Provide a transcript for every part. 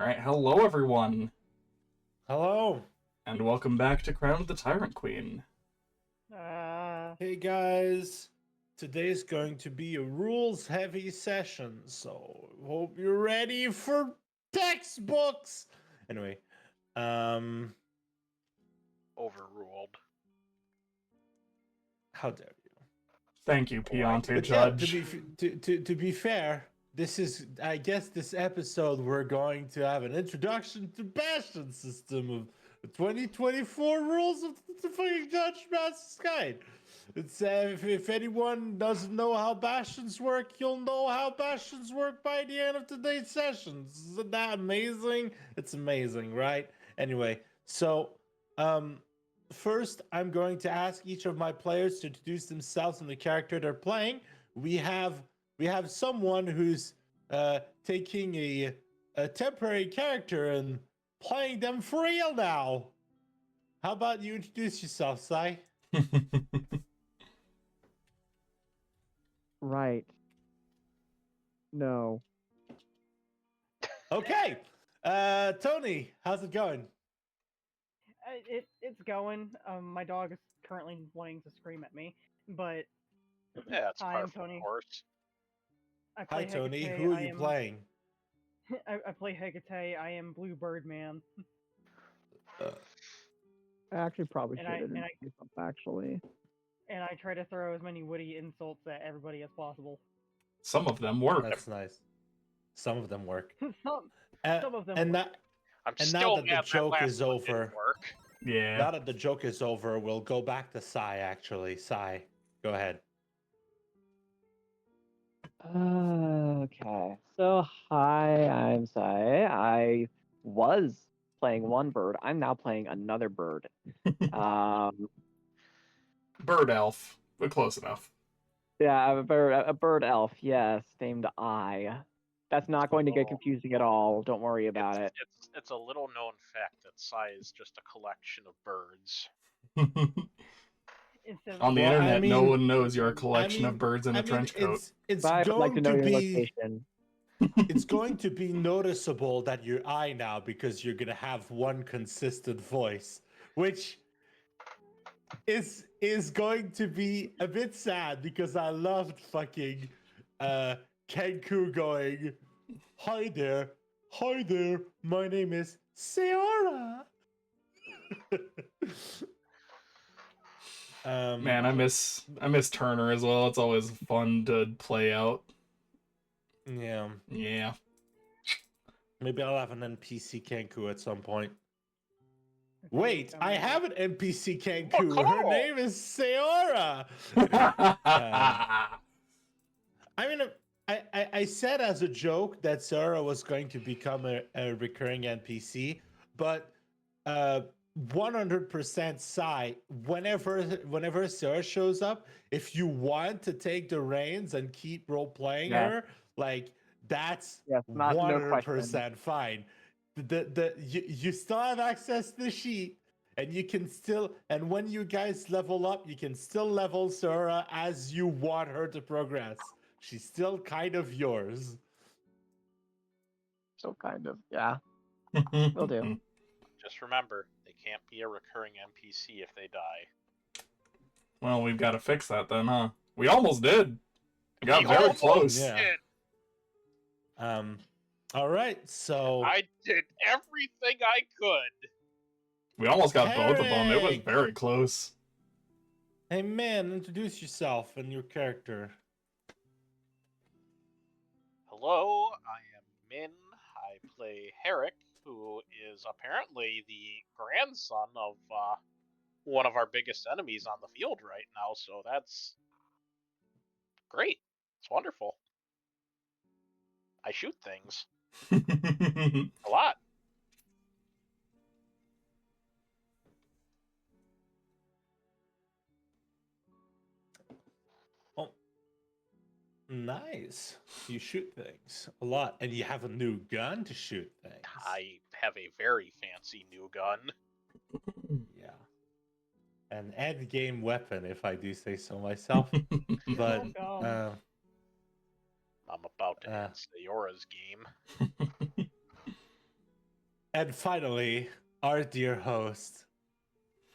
Alright, hello everyone, Hello. and welcome back to Crown of the Tyrant Queen. Hey guys. Today's going to be a rules-heavy session, so hope you're ready for textbooks. Anyway, Overruled. how dare you? Thank you, Piante But Judge. to be fair, this is, I guess, this episode we're going to have an introduction to Bastion system of the 2024 rules of the fucking Judge Master's Guide. It's if anyone doesn't know how Bastions work, you'll know how Bastions work by the end of today's sessions. Isn't that amazing? It's amazing, right? Anyway, so first, I'm going to ask each of my players to introduce themselves and the character they're playing. We have someone who's taking a temporary character and playing them for real now. How about you introduce yourself, Sai? Right. No. Okay. Tony, how's it going? It's going. My dog is currently wanting to scream at me, but Yeah, it's hi, par I'm for Tony. the course. I Hi, play Tony. Hecate. Who are you playing? I play Hecate. I am Blue Bird Man. I actually probably And should I- have and I- introduced myself, actually. And I try to throw as many witty insults at everybody as possible. Some of them work. That's nice. Some of them work. some of them. And work. that, I'm And still now that the mad joke last is one over- didn't work. Yeah. now that the joke is over, we'll go back to Sai, actually. Sai, go ahead. Okay. So, hi, I'm Sai. I was playing one bird. I'm now playing another bird. Bird elf, but close enough. Yeah, a bird elf, yes, named I. That's not going to get confusing at all. Don't worry about it. It's a little known fact that Sai is just a collection of birds. Instead of On the Well, I internet, no mean- one knows you're a collection of mean- birds in a trench coat. It's But I would like to going know to your be location. it's going to be noticeable that you're I now because you're gonna have one consistent voice, which is going to be a bit sad because I loved fucking Kenku going, hi there, my name is Seora. Man, I miss Turner as well. It's always fun to play out. Yeah, Yeah. maybe I'll have an NPC Kenku at some point. if you Wait, tell I me have that- an NPC Oh, Kenku. Her cool. name is Seora. I mean, I said as a joke that Seora was going to become a recurring NPC, but 100% Sai, whenever Seora shows up, if you want to take the reins and keep role playing Yeah. her, like that's Yes, no 100% fine. You still have access to the sheet, and you can still, and when you guys level up, you can still level Seora as you want her to progress. She's still kind of yours. So kind of, yeah. Will do. Just remember, they can't be a recurring NPC if they die. Well, we've got to fix that then, huh? We almost did. We got We very almost close. Yeah. did. All right, so I did everything I could. We almost got both of them. It was Eric! very close. hey man, introduce yourself and your character. Hello, I am Min. I play Herrick, who is apparently the grandson of one of our biggest enemies on the field right now, so that's great. It's wonderful. I shoot things a lot. Nice. You shoot things a lot, and you have a new gun to shoot things. I have a very fancy new gun. Yeah. An end game weapon, if I do say so myself. But Welcome. I'm about to Uh. end Sayora's game. And finally, our dear host,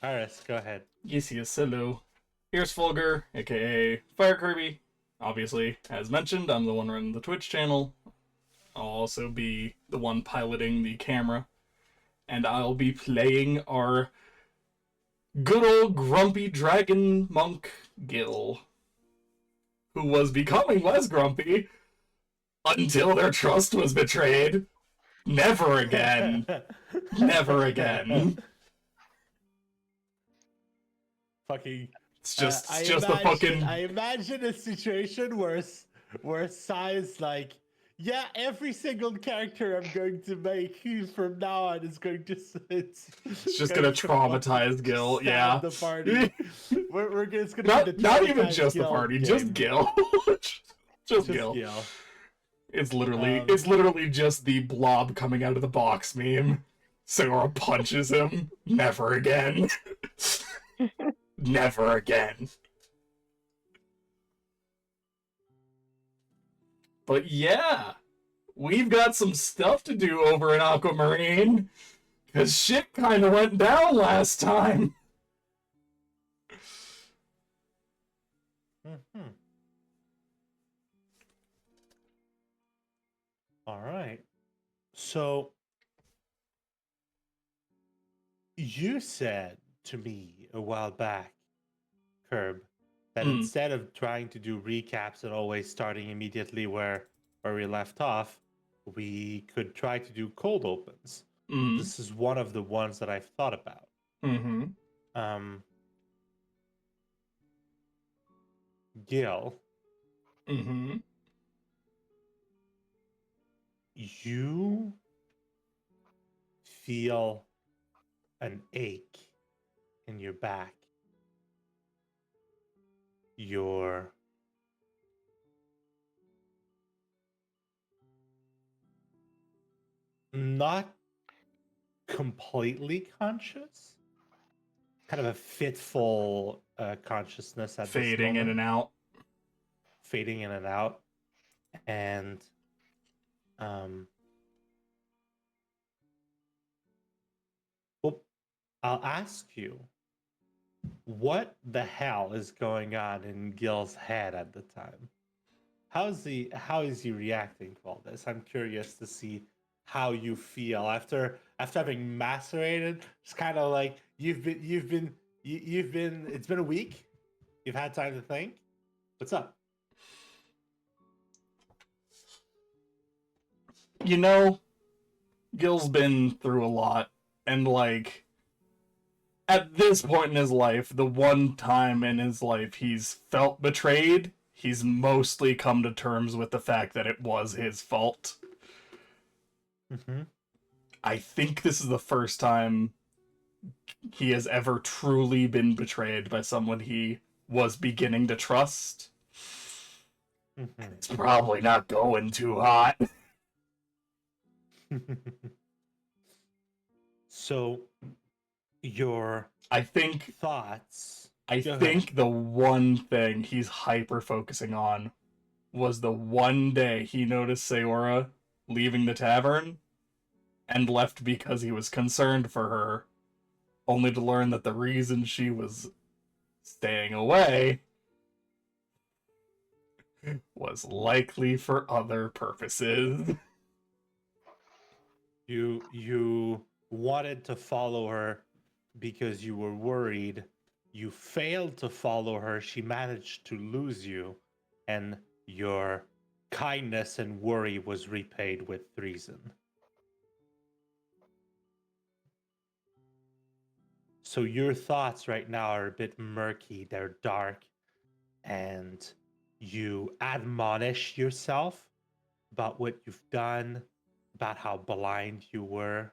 Aris, go ahead. Yes, hello. Here's Fulgur, aka Fire Kirby. Obviously, as mentioned, I'm the one running the Twitch channel. I'll also be the one piloting the camera. And I'll be playing our good old grumpy dragon monk Gil, who was becoming less grumpy until their trust was betrayed. Never again. Never again. Fucking. It's just, I the fucking. I imagine a situation where Sai's like, yeah, every single character I'm going to make from now on is going to. It's just gonna traumatize Gil. Yeah. The party. we're it's gonna Not, be the not even traumatized just the Gil party, game. just Gil. just Gil. It's literally just the blob coming out of the box meme. Sora punches him. Never again. Never again. But yeah, we've got some stuff to do over in Aquamarine, because shit kind of went down last time. Mm-hmm. All right. So you said to me a while back, Curb, that instead of trying to do recaps and always starting immediately where we left off, we could try to do cold opens. This is one of the ones that I've thought about. Gil, you feel an ache in your back. You're not completely conscious. Kind of a fitful consciousness at Fading this moment. in and out. Fading in and out. And well, I'll ask you, what the hell is going on in Gil's head at the time? How is he reacting to all this? I'm curious to see how you feel after having macerated. It's kind of like you've been it's been a week. You've had time to think. What's up? You know, Gil's been through a lot, and like, at this point in his life, the one time in his life he's felt betrayed, he's mostly come to terms with the fact that it was his fault. I think this is the first time he has ever truly been betrayed by someone he was beginning to trust. It's probably not going too hot. So, your thoughts. I think the one thing he's hyper focusing on was the one day he noticed Sayora leaving the tavern and left because he was concerned for her, only to learn that the reason she was staying away was likely for other purposes. You wanted to follow her because you were worried. You failed to follow her. She managed to lose you, and your kindness and worry was repaid with treason. So your thoughts right now are a bit murky. They're dark, and you admonish yourself about what you've done, about how blind you were.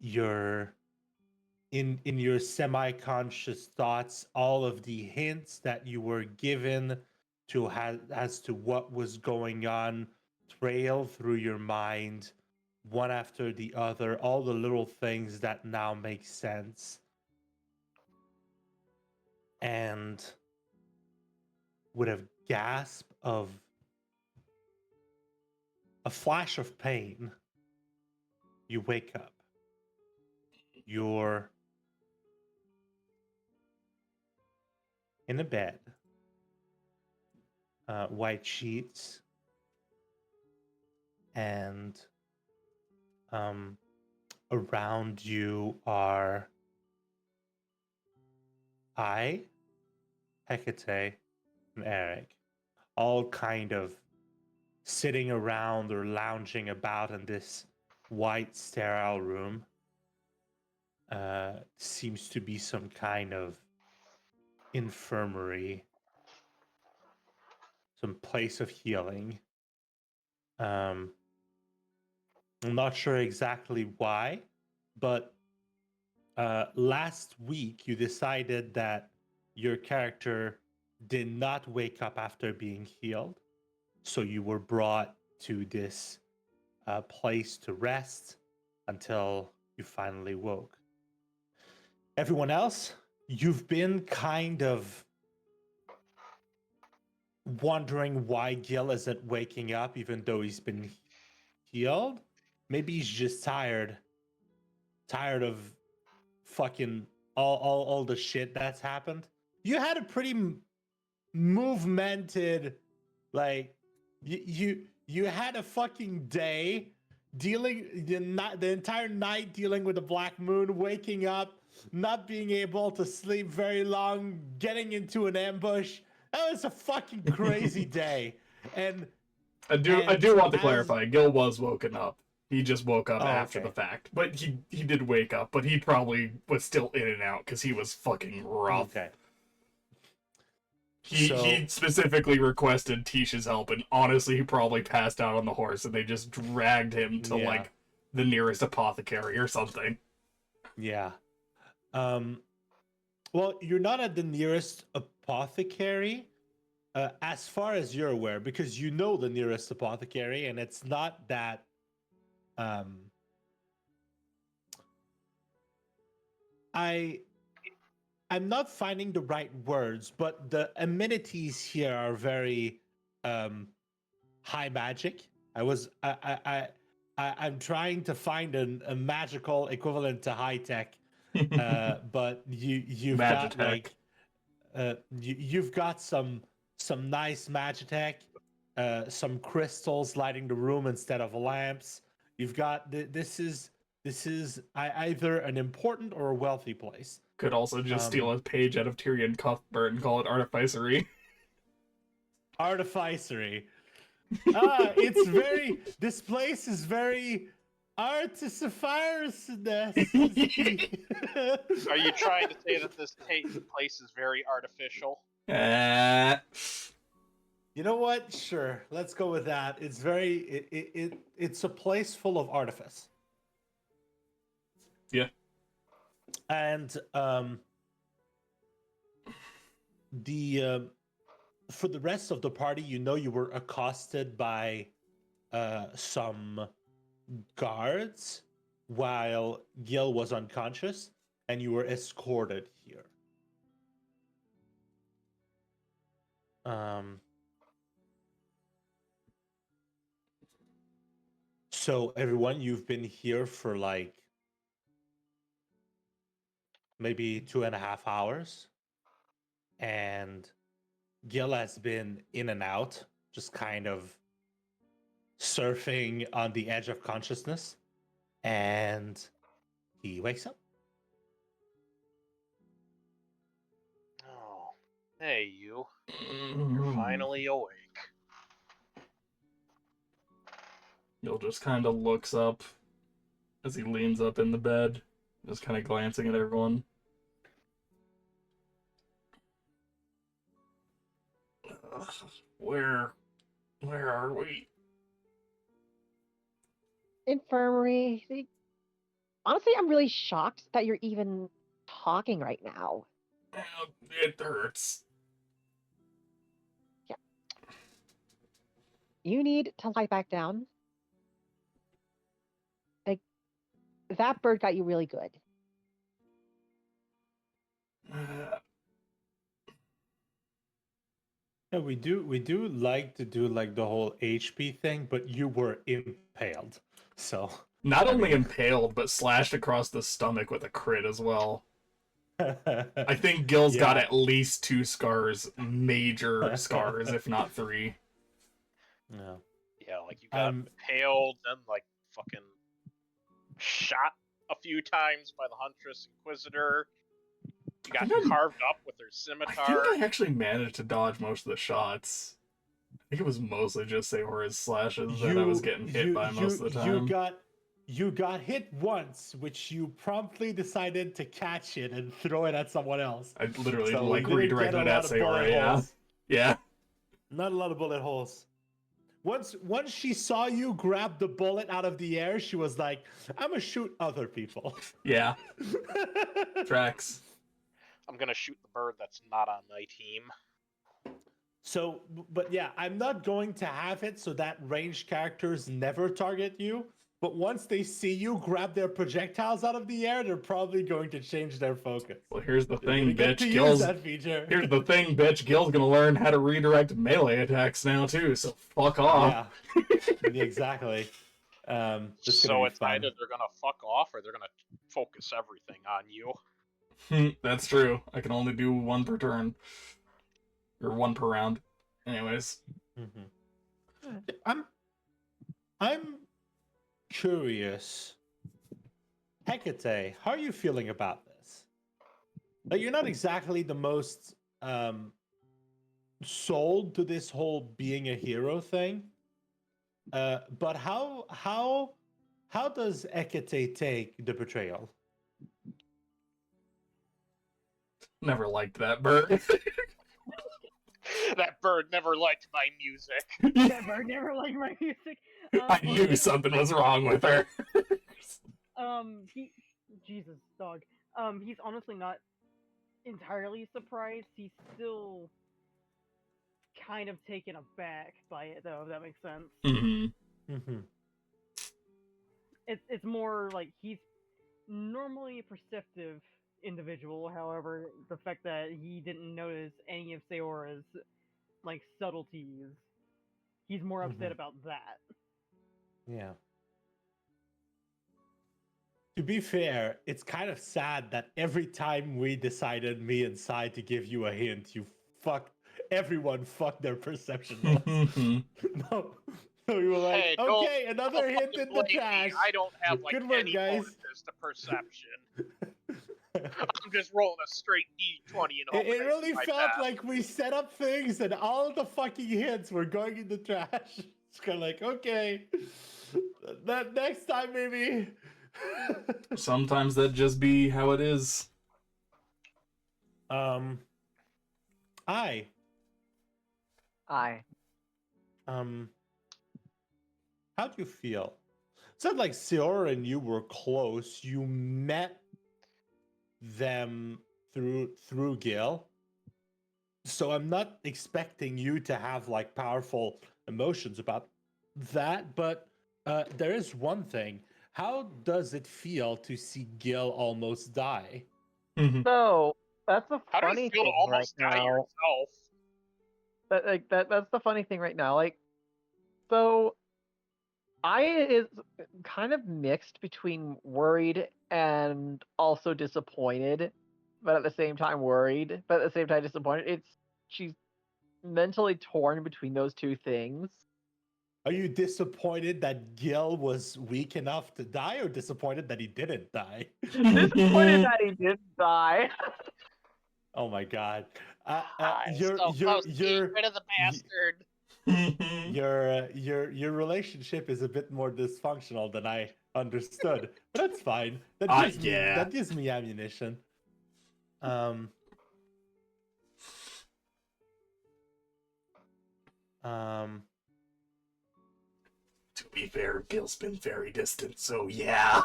You're in your semi-conscious thoughts, all of the hints that you were given to as to what was going on trail through your mind, one after the other, all the little things that now make sense. And with a gasp of a flash of pain, You wake up. You're in a bed. White sheets. And around you are Hecate, and Eric, all kind of sitting around or lounging about in this white, sterile room. Seems to be some kind of infirmary, some place of healing. I'm not sure exactly why, but last week you decided that your character did not wake up after being healed. So you were brought to this place to rest until you finally woke. Everyone else, you've been kind of wondering why Gil isn't waking up even though he's been healed. Maybe he's just tired of fucking all the shit that's happened. You had a pretty movemented, like you had a fucking day dealing the entire night dealing with the black moon, waking up, not being able to sleep very long, getting into an ambush. That was a fucking crazy day. And I do want to as- clarify. Gil was woken up. He just woke up Oh, after okay. the fact, but he did wake up. But he probably was still in and out because he was fucking rough. Okay. He specifically requested Tisha's help, and honestly, he probably passed out on the horse, and they just dragged him to Yeah. like the nearest apothecary or something. Yeah. Well, you're not at the nearest apothecary, as far as you're aware, because you know the nearest apothecary, and it's not that. I'm not finding the right words, but the amenities here are very high magic. I'm trying to find a magical equivalent to high tech, but you've got Magitech. like you've got some nice magitech, some crystals lighting the room instead of lamps. You've got this is either an important or a wealthy place. Could also just steal a page out of Tyrion Cuthbert and call it artificery. Artificery. It's very. This place is very artificery. Are you trying to say that this place is very artificial? You know what? Sure, let's go with that. It's very. It's a place full of artifice. Yeah. And the for the rest of the party, you know, you were accosted by some guards while Gil was unconscious, and you were escorted here. So everyone, you've been here for like maybe 2.5 hours, and Gil has been in and out, just kind of surfing on the edge of consciousness, and he wakes up. Oh, hey you. You're finally awake. Gil just kind of looks up as he leans up in the bed, just kind of glancing at everyone. Where are we? Infirmary. Honestly, I'm really shocked that you're even talking right now. It hurts. Yeah. You need to lie back down. Like, that bird got you really good. Yeah, we do like to do like the whole HP thing, but you were impaled, so Not I only mean- impaled, but slashed across the stomach with a crit as well. I think Gil's got Yeah. at least 2 scars, major scars, if not 3. No. Yeah, like you got Um, impaled, then like fucking shot a few times by the Huntress Inquisitor. You got think I'm- carved up with her I scimitar. think I actually managed to dodge most of the shots. I think it was mostly just Seora's slashes that I was getting hit by most of the time. You got hit once, which you promptly decided to catch it and throw it at someone else. I literally So like you didn't get redirected a it lot at of Seora, bullet yeah. holes. Yeah. Not a lot of bullet holes. Once she saw you grab the bullet out of the air, she was like, "I'm gonna shoot other people." Yeah. Tracks. I'm gonna shoot the bird that's not on my team. So, but yeah, I'm not going to have it so that ranged characters never target you. But once they see you grab their projectiles out of the air, they're probably going to change their focus. Well, here's the They're gonna thing, get to bitch. use Gil's that feature. Here's the thing, bitch. Gil's gonna learn how to redirect melee attacks now too, so fuck off. Yeah, exactly. This is So gonna be it's fun. either they're gonna fuck off or they're gonna focus everything on you. That's true. I can only do 1 per turn. Or 1 per round. Anyways. Mm-hmm. I'm curious. Hecate, how are you feeling about this? Like, you're not exactly the most sold to this whole being a hero thing. But how does Hecate take the betrayal? Never liked that bird. That bird never liked my music. Never liked my music. I knew something was wrong with her. Jesus, dog. He's honestly not entirely surprised. He's still kind of taken aback by it, though. If that makes sense. Mm-hmm. It's more like he's normally a perceptive individual. However, the fact that he didn't notice any of Seora's like subtleties, he's more upset about that. Yeah. To be fair, it's kind of sad that every time we decided, me and Sai, to give you a hint, everyone fucked their perception rolls. No, we were like, Hey, okay, another don't hint fucking in the blame me. trash. I don't have like Good work, any guys. bonuses to perception. I'm just rolling a straight D20 and It hoping I really see my felt path. like we set up things and all the fucking hits were going in the trash. It's kind of like, okay, that next time maybe. Sometimes that just be how it is. I. How do you feel? It said like Seora and you were close. You met them through Gil. So I'm not expecting you to have like powerful emotions about that, but there is one thing. How does it feel to see Gil almost die? So that's the How do funny you feel to thing right almost die now. yourself? That's the funny thing right now. Like, so I is kind of mixed between worried and also disappointed, but at the same time worried, but at the same time disappointed. She's mentally torn between those two things. Are you disappointed that Gil was weak enough to die, or disappointed that he didn't die? Disappointed that he didn't die. Oh my god! So close to getting rid of the bastard. Your relationship is a bit more dysfunctional than I understood. But that's fine. That gives me ammunition. To be fair, Gil's been very distant, so yeah.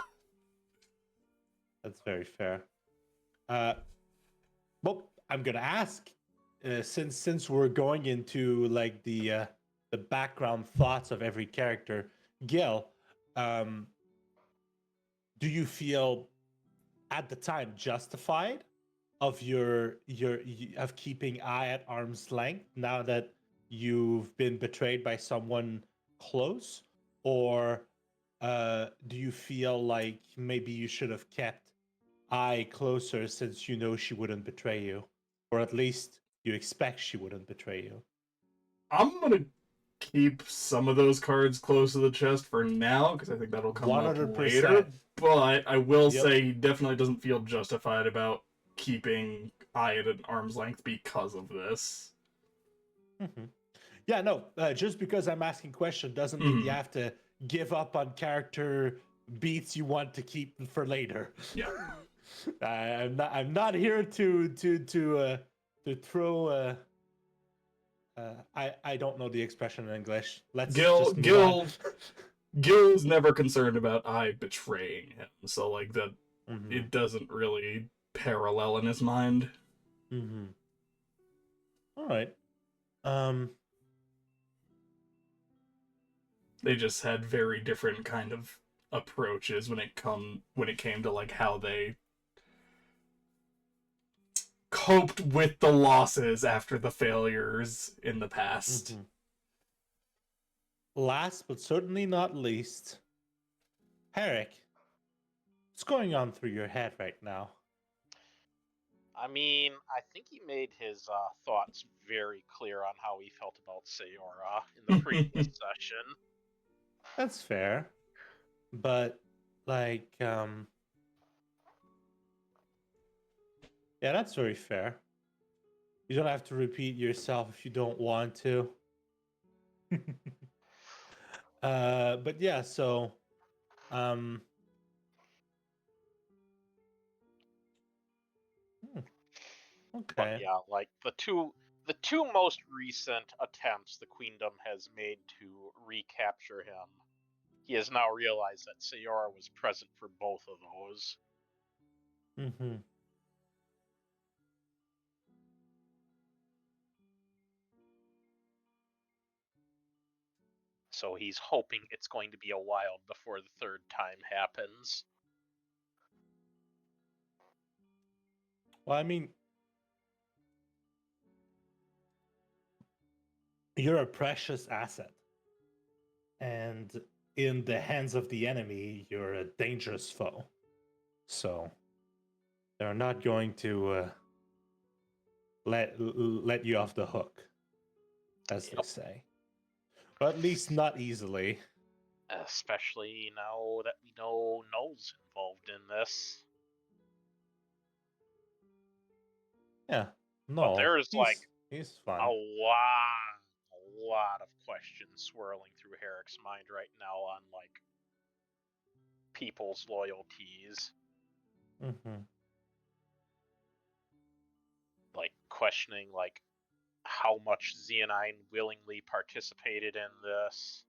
That's very fair. Well, I'm gonna ask, since we're going into like the background thoughts of every character, Gil, do you feel at the time justified of of keeping Ai at arm's length now that you've been betrayed by someone close, or do you feel like maybe you should have kept Ai closer since you know she wouldn't betray you? Or at least you expect she wouldn't betray you? I'm gonna keep some of those cards close to the chest for now, because I think that'll come up 100%. later. But I will Yep. say he definitely doesn't feel justified about keeping Ai at an arm's length because of this. Mm-hmm. Yeah, no, just because I'm asking question doesn't mean you have to give up on character beats you want to keep for later. Yeah. I'm not here to throw I don't know the expression in English. Let's just move on. Gil's never concerned about Ai betraying him, so like that Mm-hmm. it doesn't really parallel in his mind. Mm-hmm. All right. They just had very different kind of approaches when it came to like how they coped with the losses after the failures in the past. Mm-hmm. Last but certainly not least, Herrick, what's going on through your head right now? I mean, I think he made his thoughts very clear on how he felt about Sayora in the previous session. That's fair. But like yeah, that's very fair. You don't have to repeat yourself if you don't want to. But yeah, so okay. But yeah, like the two most recent attempts the Queendom has made to recapture him, he has now realized that Sayora was present for both of those. Mm-hmm. So he's hoping it's going to be a while before the third time happens. Well, I mean, you're a precious asset. And in the hands of the enemy, you're a dangerous foe. So they're not going to let you off the hook, as they say. Or at least not easily. Especially now that we know Null's involved in this. Yeah, no. But there's he's fine. a lot of questions swirling through Herrick's mind right now on like people's loyalties. Mm-hmm. Like questioning like how much Xeonine willingly participated in this,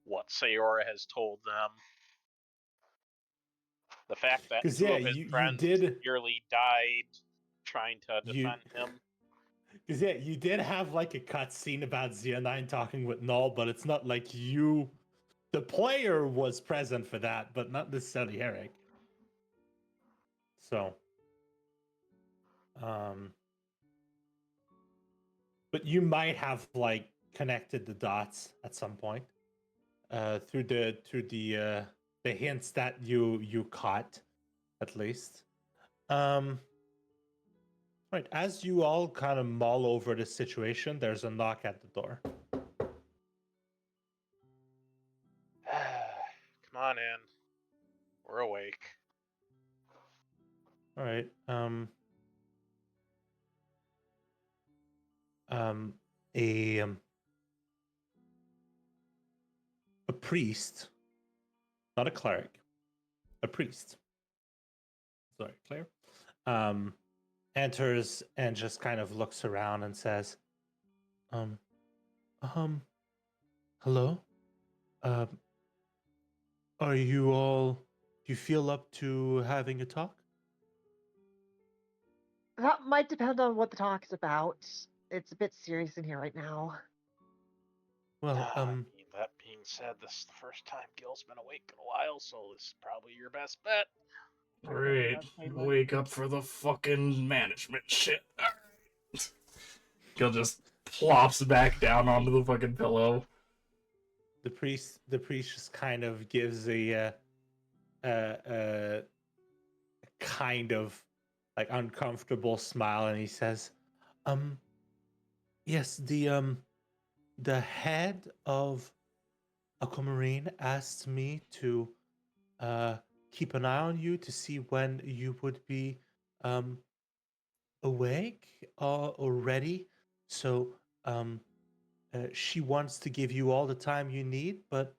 what Sayora has told them, the fact that two of his friends nearly died trying to defend him. Because yeah, you did have like a cutscene about Xeonine talking with Null, but it's not like you, the player, was present for that, but not necessarily Herrick. So, but you might have like connected the dots at some point, through the hints that you caught, at least. Right, as you all kind of mull over the situation, there's a knock at the door. Come on in. We're awake. All right. A priest, not a cleric, a priest. Sorry, cleric. Enters and just kind of looks around and says, hello? Are you all, do you feel up to having a talk? That might depend on what the talk is about. It's a bit serious in here right now. Well, that being said, this is the first time Gil's been awake in a while, so this is probably your best bet. Great. Wake up for the fucking management shit. Gil just plops back down onto the fucking pillow. the priest just kind of gives a kind of like uncomfortable smile, and he says, yes, the head of Aquamarine asked me to keep an eye on you to see when you would be awake or ready. So she wants to give you all the time you need, but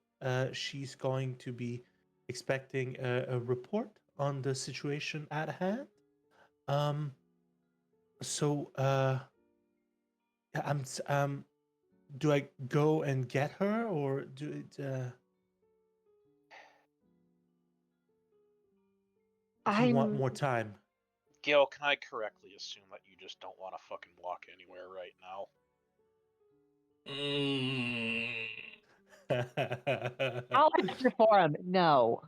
she's going to be expecting a report on the situation at hand. So do I go and get her, or do it? Do you want more time? Gil, can I correctly assume that you just don't want to fucking walk anywhere right now? I'll answer for him. No.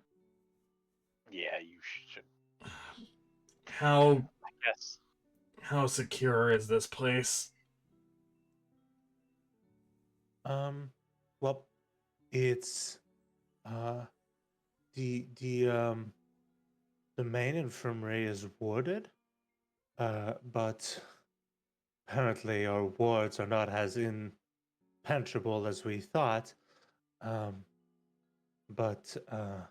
Yeah, you should. How I guess. how secure is this place? Well, it's the main infirmary is warded, but apparently our wards are not as impenetrable as we thought. But a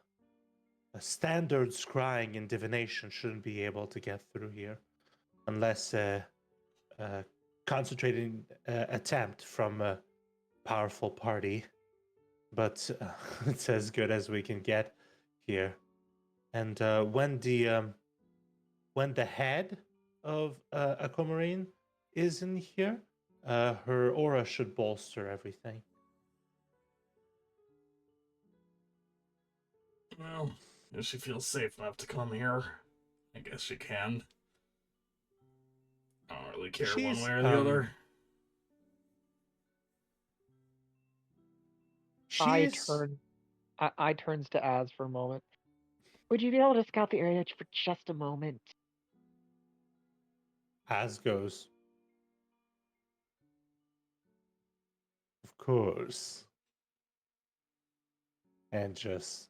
standard scrying and divination shouldn't be able to get through here unless a concentrated attempt from a powerful party. But it's as good as we can get here. And when the head of Aquamarine is in here, her aura should bolster everything. Well, if she feels safe enough to come here, I guess she can. I don't really care one way or the other. I turns to Az for a moment. Would you be able to scout the area for just a moment? Az goes, of course, and just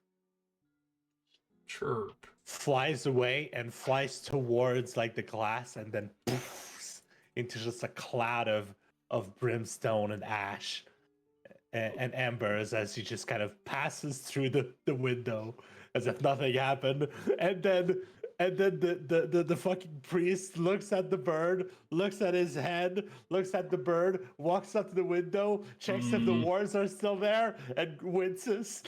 chirp, flies away and flies towards like the glass, and then poofs into just a cloud of brimstone and ash and embers as he just kind of passes through the window as if nothing happened. And then the fucking priest looks at the bird, looks at his head, looks at the bird, walks up to the window, checks if the wards are still there, and winces.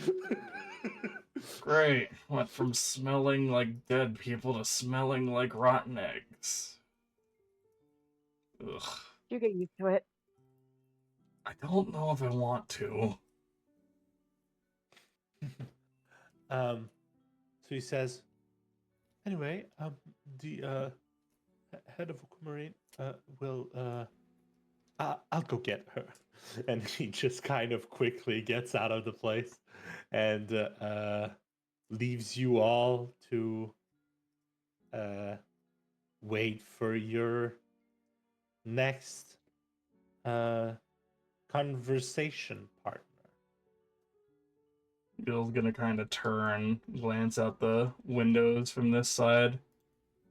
Great. Went from smelling like dead people to smelling like rotten eggs. Ugh. You get used to it. I don't know if I want to. So he says, anyway, the head of Aquamarine will I'll go get her. And he just kind of quickly gets out of the place and leaves you all to wait for your next conversation partner. Bill's gonna kind of turn, glance out the windows from this side.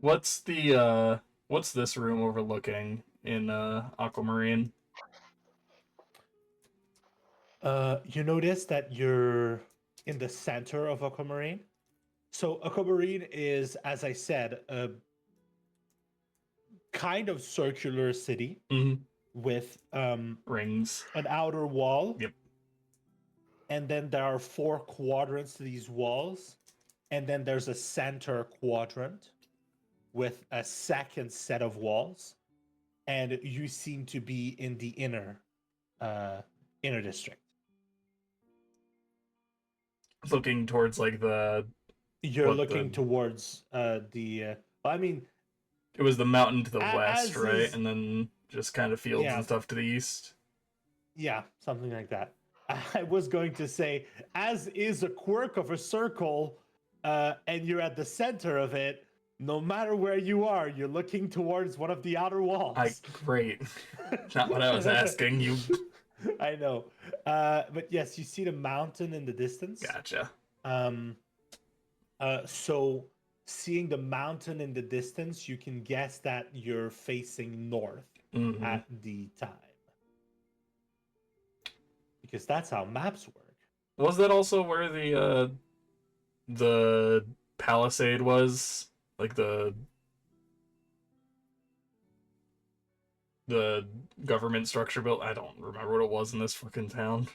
What's this room overlooking in Aquamarine? You notice that you're in the center of Aquamarine. So Aquamarine is, as I said, a kind of circular city with rings, an outer wall. Yep. And then there are 4 quadrants to these walls. And then there's a center quadrant with a second set of walls. And you seem to be in the inner district. Looking towards like the... You're looking towards the... I mean... It was the mountain to the west, right? And then just kind of fields and stuff to the east. Yeah, something like that. I was going to say, as is a quirk of a circle, and you're at the center of it, no matter where you are, you're looking towards one of the outer walls. Great. Not what I was asking. You I know. But yes, you see the mountain in the distance. Gotcha. So seeing the mountain in the distance, you can guess that you're facing north Hmm. at the time. Because that's how maps work. Was that also where the palisade was? Like the government structure built? I don't remember what it was in this fucking town.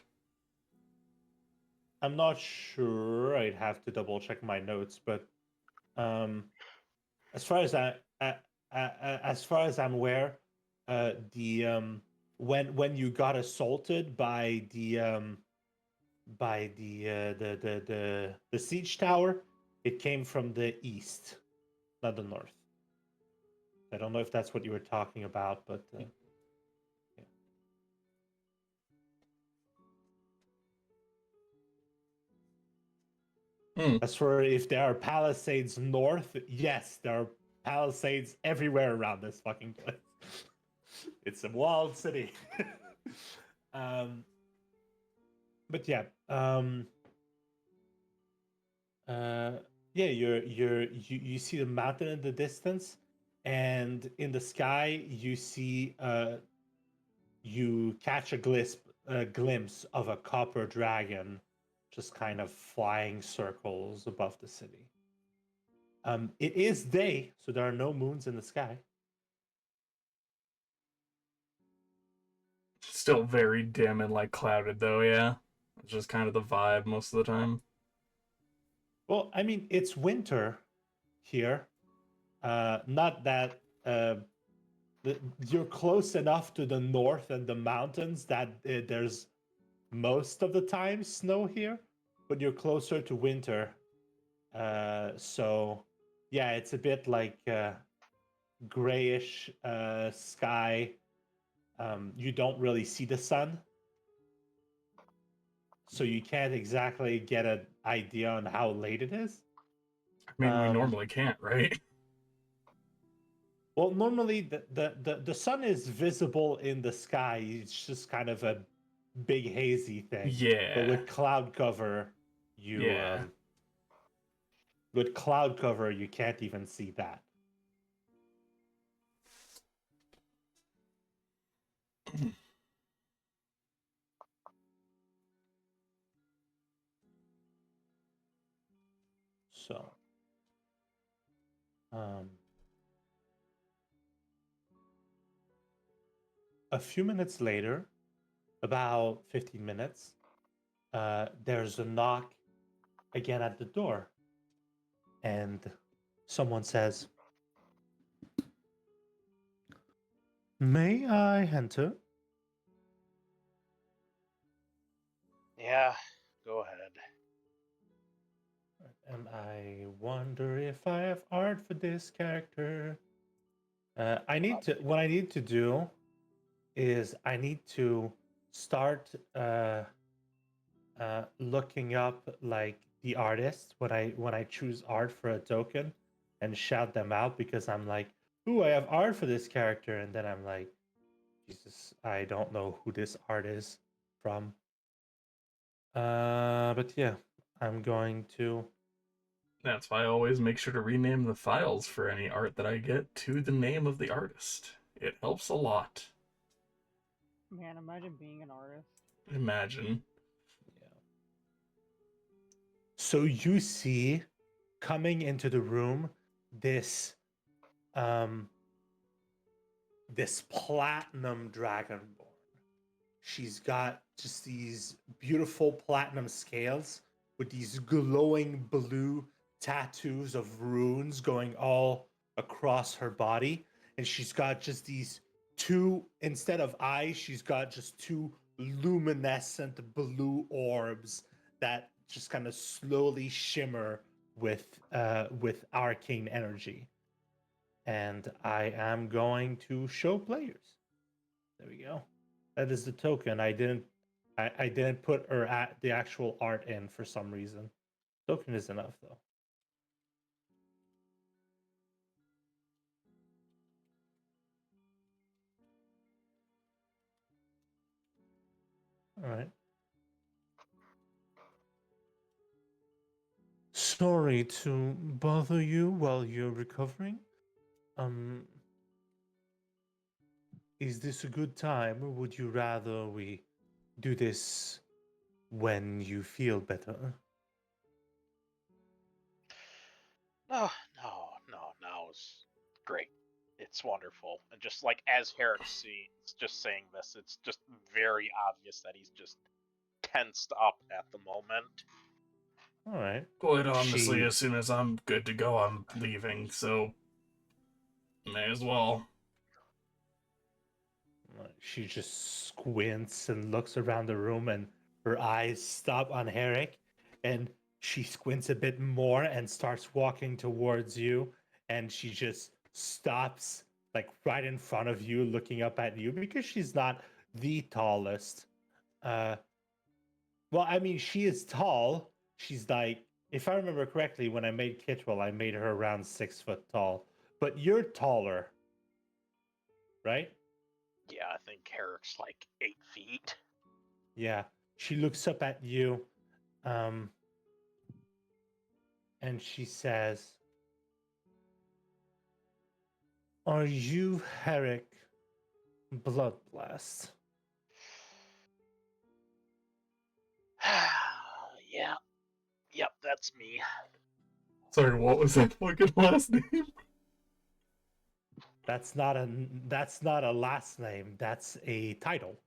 I'm not sure. I'd have to double check my notes, but um, as far as as far as I'm aware, the when you got assaulted by the siege tower, it came from the east, not the north. I don't know if that's what you were talking about, but yeah. Hmm. As for if there are palisades north, yes, there are palisades everywhere around this fucking place. It's a walled city. um, but yeah, yeah, you see the mountain in the distance, and in the sky you catch a glimpse of a copper dragon, just kind of flying circles above the city. It is day, so there are no moons in the sky. Still very dim and like clouded though, yeah. It's just kind of the vibe most of the time. Well, I mean, it's winter here. Not that you're close enough to the north and the mountains that there's most of the time snow here, but you're closer to winter. So, yeah, it's a bit like grayish sky. You don't really see the sun, so you can't exactly get an idea on how late it is. I mean, we Um, normally can't, right? well, normally the sun is visible in the sky. It's just kind of a big hazy thing. But Yeah. with cloud cover, you Yeah. you can't even see that. So, um, a few minutes later, about 15 minutes, there's a knock again at the door, and someone says, "May I enter?" Yeah, go ahead. And I wonder if I have art for this character. I need to. What I need to do is I need to start looking up like the artists when I choose art for a token, and shout them out because I'm like, "Ooh, I have art for this character," and then I'm like, "Jesus, I don't know who this art is from." But yeah, I'm going to. That's why I always make sure to rename the files for any art that I get to the name of the artist. It helps a lot. Man, imagine being an artist. Imagine. Yeah. So you see coming into the room this um this platinum dragonborn. She's got just these beautiful platinum scales with these glowing blue tattoos of runes going all across her body. And she's got just these two, instead of eyes, she's got just two luminescent blue orbs that just kind of slowly shimmer with arcane energy. And I am going to show players. There we go. That is the token. I didn't put her at the actual art in for some reason. Token is enough though. sorry to bother you while you're recovering. Um, is this a good time, or would you rather we do this when you feel better? No, no, it's great. It's wonderful. And just like as Herrick sees, just saying this, it's just very obvious that he's just tensed up at the moment. All right. Quite honestly, She as soon as I'm good to go, I'm leaving, so may as well. she just squints and looks around the room, and her eyes stop on Herrick, and she squints a bit more and starts walking towards you, and she just stops like right in front of you, looking up at you because she's not the tallest. Uh, well, I mean, she is tall. She's like, if I remember correctly, when I made Kitril, I made her around 6 foot tall. But you're taller, right? Yeah, I think Herrick's like 8 feet. Yeah. She looks up at you, um, and she says, "Are you Herrick Bloodblast?" Yeah, yep, that's me. Sorry, what was that fucking last name? That's not a last name. That's a title.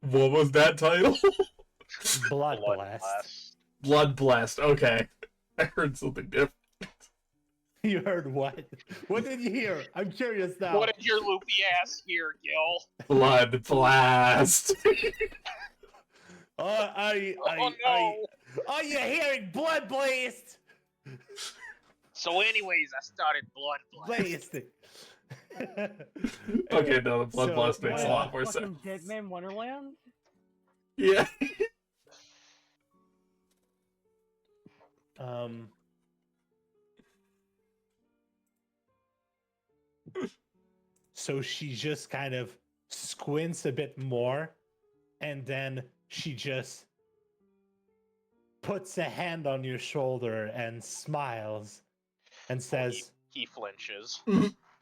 What was that title? Bloodblast. Bloodblast. Okay. I heard something different. You heard what? What did you hear? I'm curious now. What did your loopy ass hear, Gil? Bloodblast. Oh Are you hearing Bloodblast? So, anyways, I started Bloodblast. Okay, no, the Bloodblast So, makes a uh, lot more Fucking sense. Dead Man Wonderland? Yeah. Um. So she just kind of squints a bit more, and then she just puts a hand on your shoulder and smiles and says, He flinches.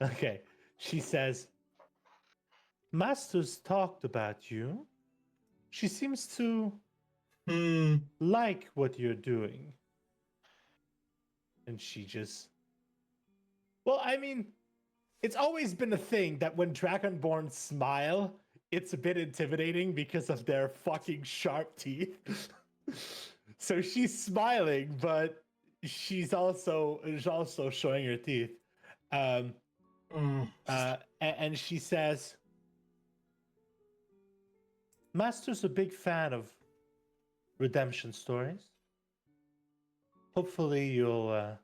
okay, she says, Master's talked about you. She seems to like what you're doing. And she just, well, I mean, it's always been a thing that when Dragonborn smile, it's a bit intimidating because of their fucking sharp teeth. So she's smiling, but she's also showing her teeth. And she says, Master's a big fan of redemption stories. Hopefully you'll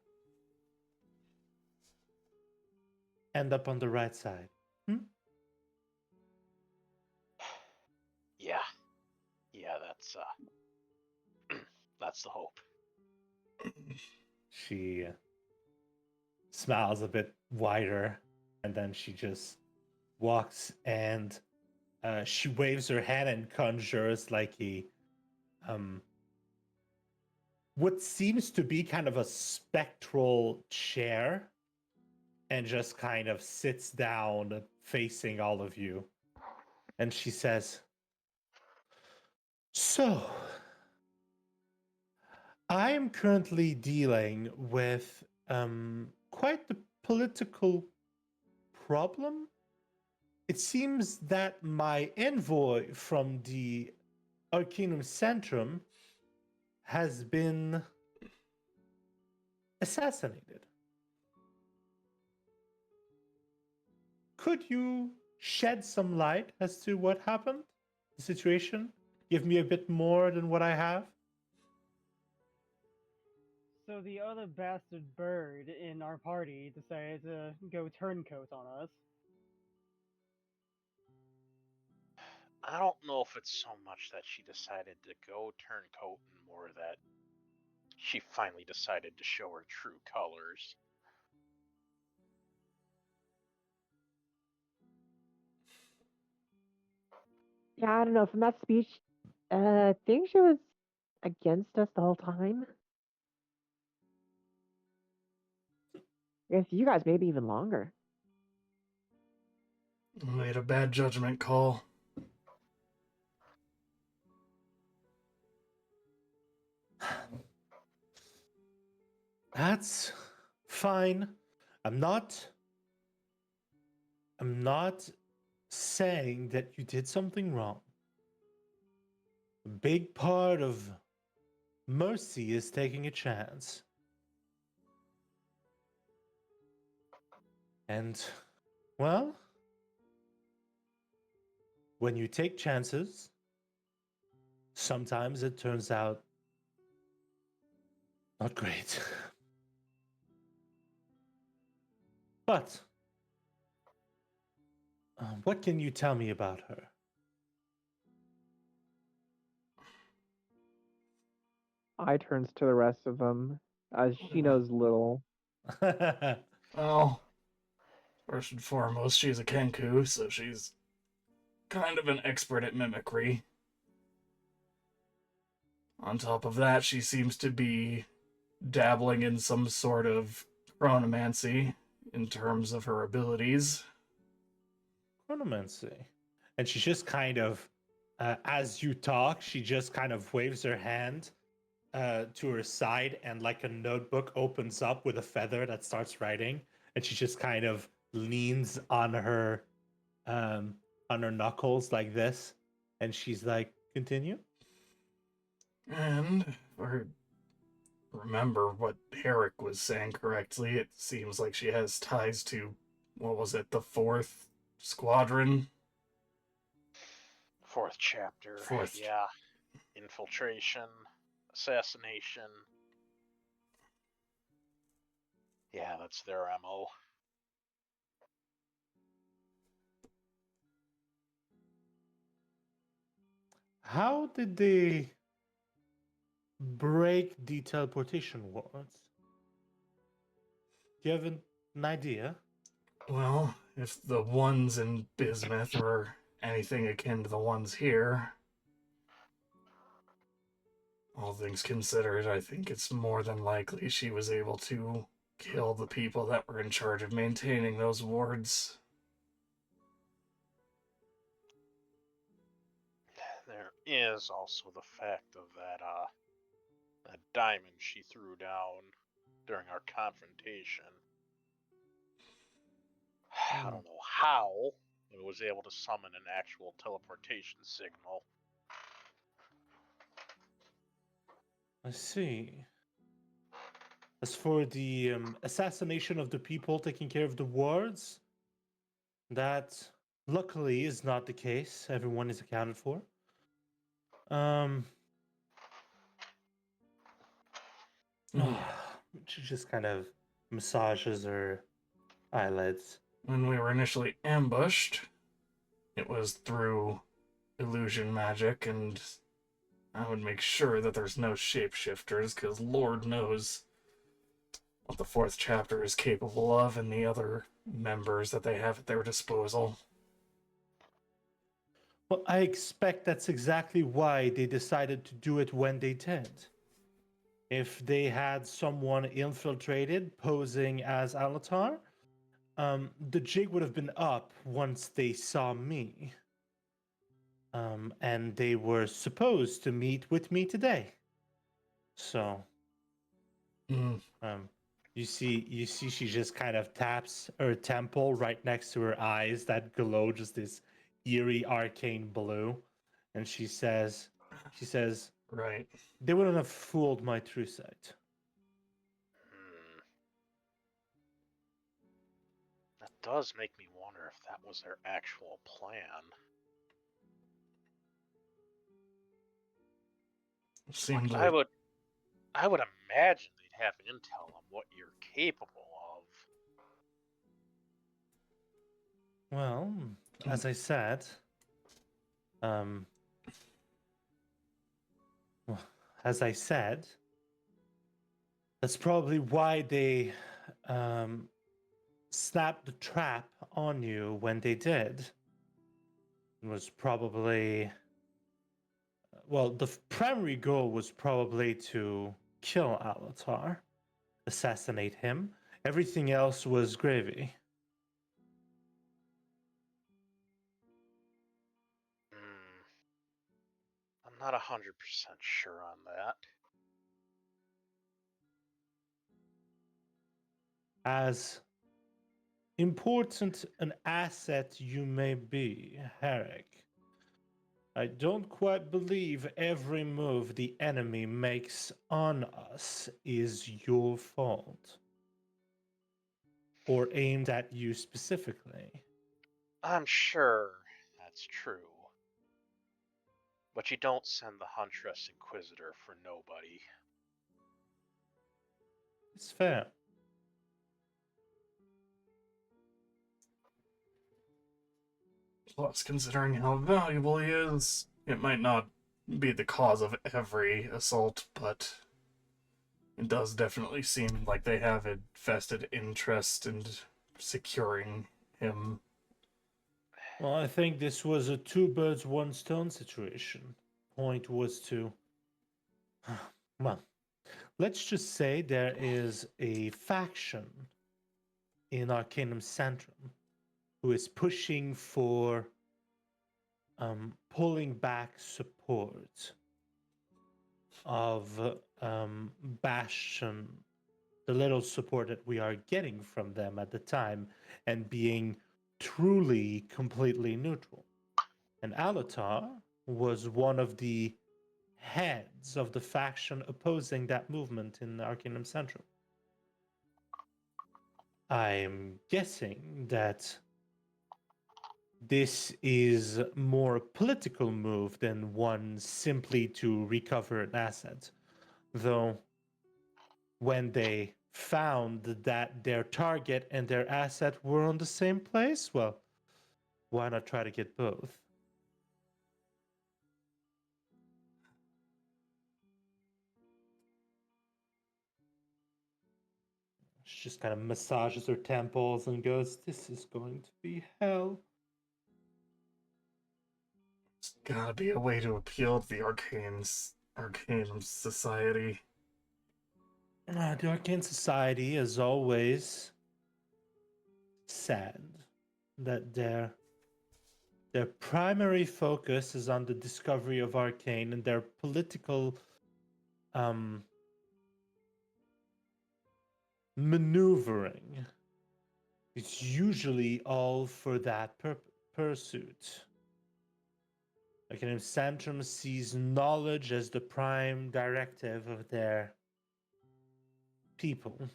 end up on the right side. Yeah, that's the hope. She smiles a bit wider, and then she just walks, and she waves her hand and conjures like a what seems to be kind of a spectral chair, and just kind of sits down facing all of you. And she says, so I am currently dealing with quite the political problem. It seems that my envoy from the Arcanum Centrum has been assassinated. Could you shed some light as to what happened? The situation? Give me a bit more than what I have? So the other bastard bird in our party decided to go turncoat on us. I don't know if it's so much that she decided to go turncoat and more that she finally decided to show her true colors. Yeah, I don't know. From that speech, I think she was against us the whole time. guess you guys maybe even longer. Made a bad judgment call. That's fine. I'm not saying that you did something wrong. A big part of mercy is taking a chance. And, well, when you take chances, sometimes it turns out not great. But, what can you tell me about her? I turns to the rest of them as she knows little. Well, first and foremost, she's a Kenku, so she's kind of an expert at mimicry. On top of that, she seems to be dabbling in some sort of chronomancy in terms of her abilities. Chronomancy. And she just kind of, as you talk, she just kind of waves her hand to her side, and like a notebook opens up with a feather that starts writing, and she just kind of leans on her knuckles like this, and she's like, "Continue." And if I remember what Herrick was saying correctly, it seems like she has ties to, what was it, the 4th Squadron? Fourth chapter. Fourth. Yeah. Infiltration, assassination. Yeah, that's their MO. How did they break the teleportation wards? Do you have an idea? Well, if the ones in Bismuth are anything akin to the ones here, all things considered, I think it's more than likely she was able to kill the people that were in charge of maintaining those wards. There is also the fact of that diamond she threw down during our confrontation. I don't know how it was able to summon an actual teleportation signal. I see. As for the assassination of the people taking care of the wards, that luckily is not the case. Everyone is accounted for. She just kind of massages her eyelids. When we were initially ambushed, it was through illusion magic, and I would make sure that there's no shapeshifters, because Lord knows what the 4th chapter is capable of and the other members that they have at their disposal. Well, I expect that's exactly why they decided to do it when they did. If they had someone infiltrated posing as Alatar, the jig would have been up once they saw me. And they were supposed to meet with me today. So, you see she just kind of taps her temple right next to her eyes that glow just this eerie arcane blue, and she says, Right. "They wouldn't have fooled my true sight." That does make me wonder if that was their actual plan. Seemed Like, like I would imagine they'd have intel on what you're capable of. Well, as I said, as I said, that's probably why they snapped the trap on you when they did. It was probably, well, the primary goal was probably to kill Alatar, assassinate him, Everything else was gravy. I'm not 100% sure on that. As important an asset you may be, Herrick, I don't quite believe every move the enemy makes on us is your fault. Or aimed at you specifically. I'm sure that's true. But you don't send the Huntress Inquisitor for nobody. It's fair. Plus, considering how valuable he is, it might not be the cause of every assault, but it does definitely seem like they have a vested interest in securing him. Well, I think this was a two birds, one stone situation. Point was to. Well, let's just say there is a faction in Arcanum Centrum who is pushing for pulling back support of Bastion, the little support that we are getting from them at the time, and being truly completely neutral. And Alatar was one of the heads of the faction opposing that movement in Arcanum Centrum. I'm guessing that this is more a political move than one simply to recover an asset. Though, when they found that their target and their asset were on the same place, well, why not try to get both? She just kind of massages her temples and goes, "This is going to be hell." There's gotta be a way to appeal to the Arcanum Society. The Arcane Society is always sad that their primary focus is on the discovery of Arcane, and their political maneuvering is usually all for that pursuit. Arcanum Centrum sees knowledge as the prime directive of their people.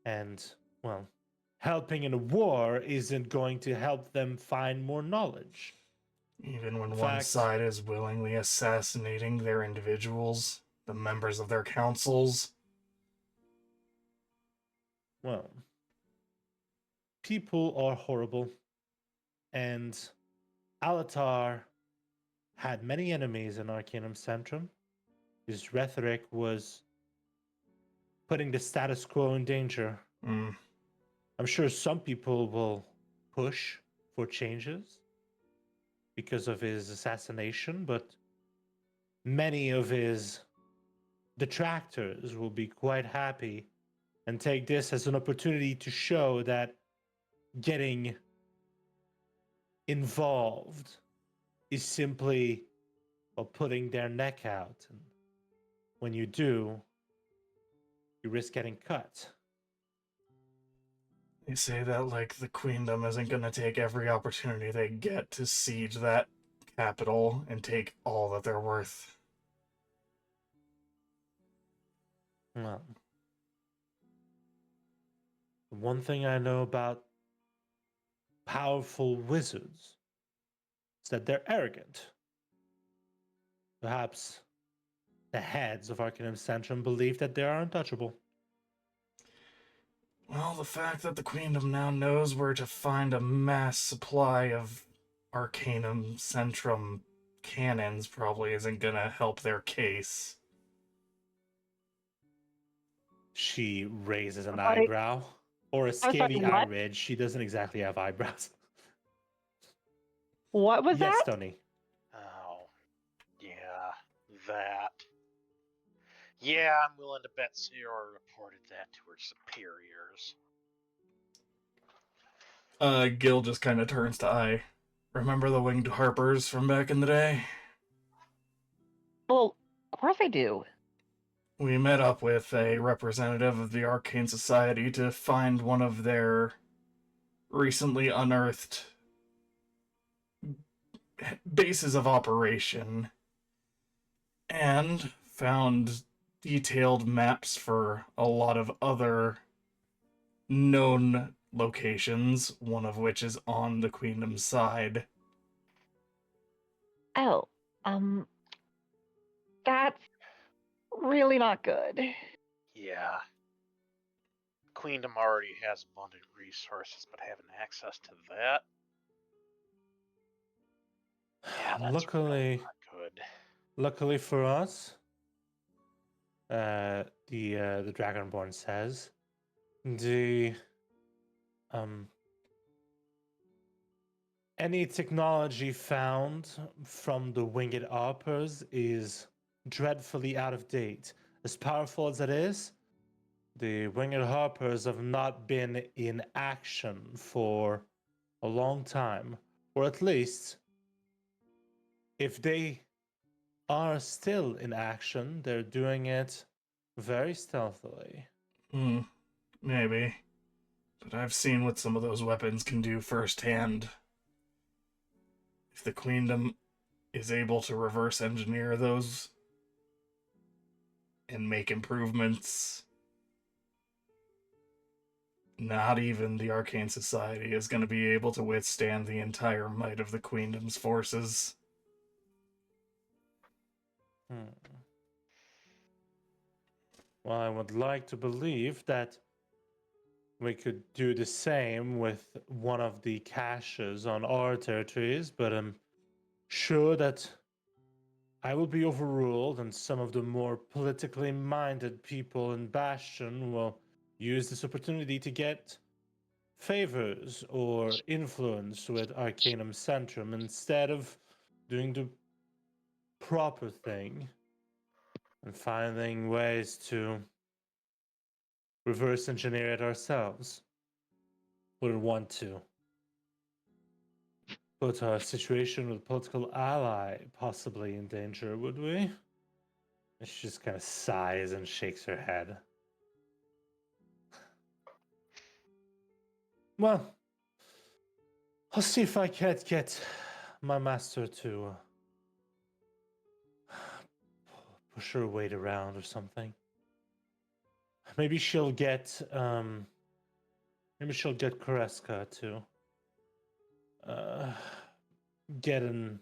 And, well, helping in a war isn't going to help them find more knowledge. Even when In one fact- side is willingly assassinating their individuals, the members of their councils. Well, people are horrible, and Alatar had many enemies in Arcanum Centrum. His rhetoric was putting the status quo in danger. Mm. I'm sure some people will push for changes because of his assassination, but many of his detractors will be quite happy and take this as an opportunity to show that getting involved is simply putting their neck out. And when you do, you risk getting cut. They say that, like, the Queendom isn't gonna take every opportunity they get to siege that capital and take all that they're worth. Well, the one thing I know about powerful wizards is that they're arrogant. Perhaps the heads of Arcanum Centrum believe that they are untouchable. Well, the fact that the Queendom now knows where to find a mass supply of Arcanum Centrum cannons probably isn't gonna help their case. She raises an I- eyebrow. Or a sorry, scaly what? eyelid. She doesn't exactly have eyebrows. What was Yes, that? Tony. Oh, yeah, that. Yeah, I'm willing to bet Sayora reported that to her superiors. Gil just kind of turns to Eye. Remember the winged harpers from back in the day? Well, of course I do. We met up with a representative of the Arcane Society to find one of their recently unearthed bases of operation, and found detailed maps for a lot of other known locations, one of which is on the Queendom's side. Oh, that's really not good. Yeah. Queendom already has abundant resources, but having access to that? Yeah, that's really not good. Luckily for us, the Dragonborn says, the any technology found from the winged harpers is dreadfully out of date. As powerful as it is, the winged harpers have not been in action for a long time, or at least, if they are still in action, they're doing it very stealthily. Maybe. But I've seen what some of those weapons can do firsthand. If the Queendom is able to reverse engineer those and make improvements, not even the Arcane Society is going to be able to withstand the entire might of the Queendom's forces. Well, I would like to believe that we could do the same with one of the caches on our territories, but I'm sure that I will be overruled, and some of the more politically minded people in Bastion will use this opportunity to get favors or influence with Arcanum Centrum instead of doing the proper thing and finding ways to reverse engineer it ourselves. Wouldn't want to put our situation with a political ally possibly in danger, would we? And she just kind of sighs and shakes her head. Well, I'll see if I can't get my master to push her weight around or something. Maybe she'll get Koreska to get an.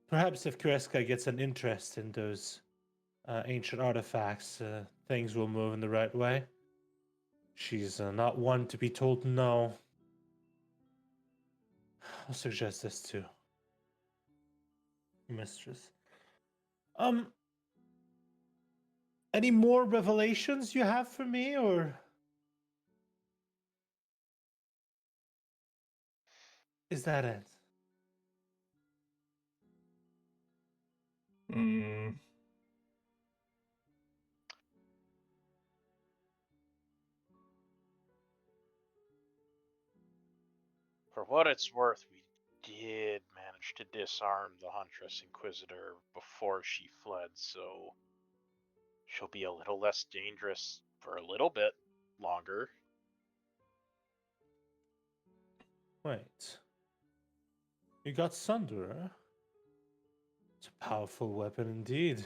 Perhaps if Koreska gets an interest in those ancient artifacts, things will move in the right way. She's not one to be told no. I'll suggest this too, mistress. Any more revelations you have for me, or is that it? For what it's worth, we did manage to disarm the Huntress Inquisitor before she fled, so she'll be a little less dangerous for a little bit longer. Wait. You got Sunderer? It's a powerful weapon indeed.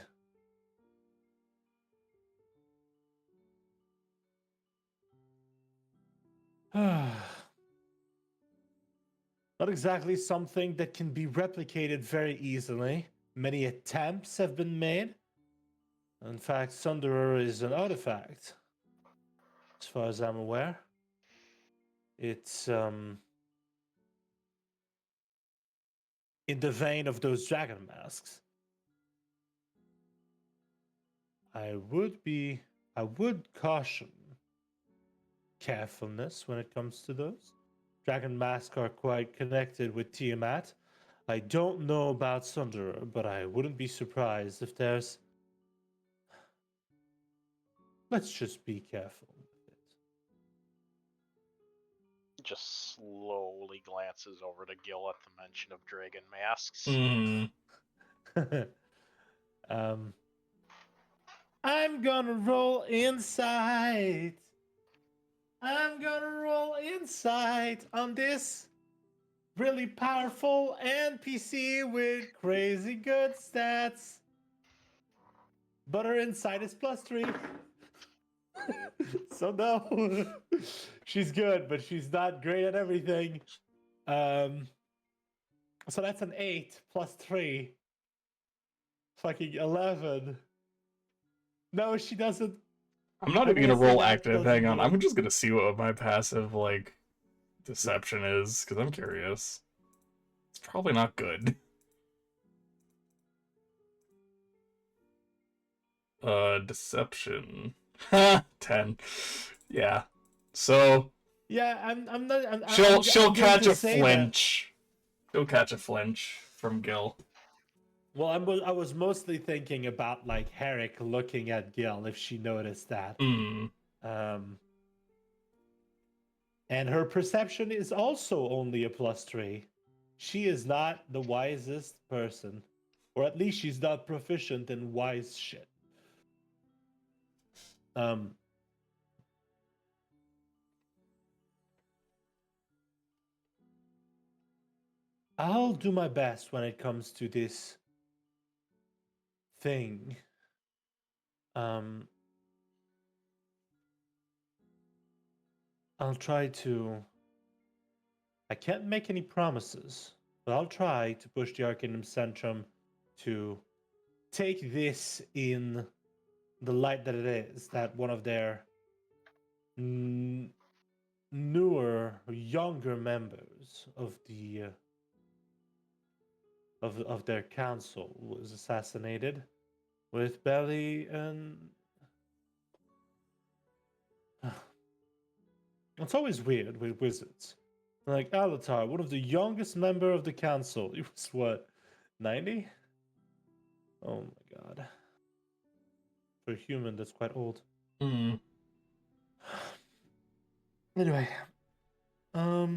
Not exactly something that can be replicated very easily. Many attempts have been made. In fact, Sunderer is an artifact, as far as I'm aware. It's in the vein of those dragon masks. I would caution carefulness when it comes to those. Dragon masks are quite connected with Tiamat. I don't know about Sunderer, but I wouldn't be surprised if there's let's just be careful with Just slowly glances over to Gil at the mention of dragon masks. Mm. it. I'm gonna roll insight. I'm gonna roll insight on this really powerful NPC with crazy good stats. But her insight is +3. So no. She's good, but she's not great at everything. So that's an 8 +3. Fucking 11. No, she doesn't. I'm not I even gonna will say roll that active. doesn't Hang on. do it. I'm just gonna see what my passive, like, deception is, because I'm curious. It's probably not good. Deception. 10. Yeah. So Yeah, I'm not. she'll I'm going catch to a say that. flinch. She'll catch a flinch from Gil. Well, I was mostly thinking about like Herrick looking at Gil if she noticed that. Mm. And her perception is also only a +3. She is not the wisest person, or at least she's not proficient in wise shit. I'll do my best when it comes to this thing. I'll try to. I can't make any promises, but I'll try to push the Arcanum Centrum to take this in the light that it is, that one of their newer, younger members of the of their council was assassinated with barely an. It's always weird with wizards. Like Alatar, one of the youngest member of the council. He was what, 90? Oh my god. For a human, that's quite old. Mm. Anyway, well,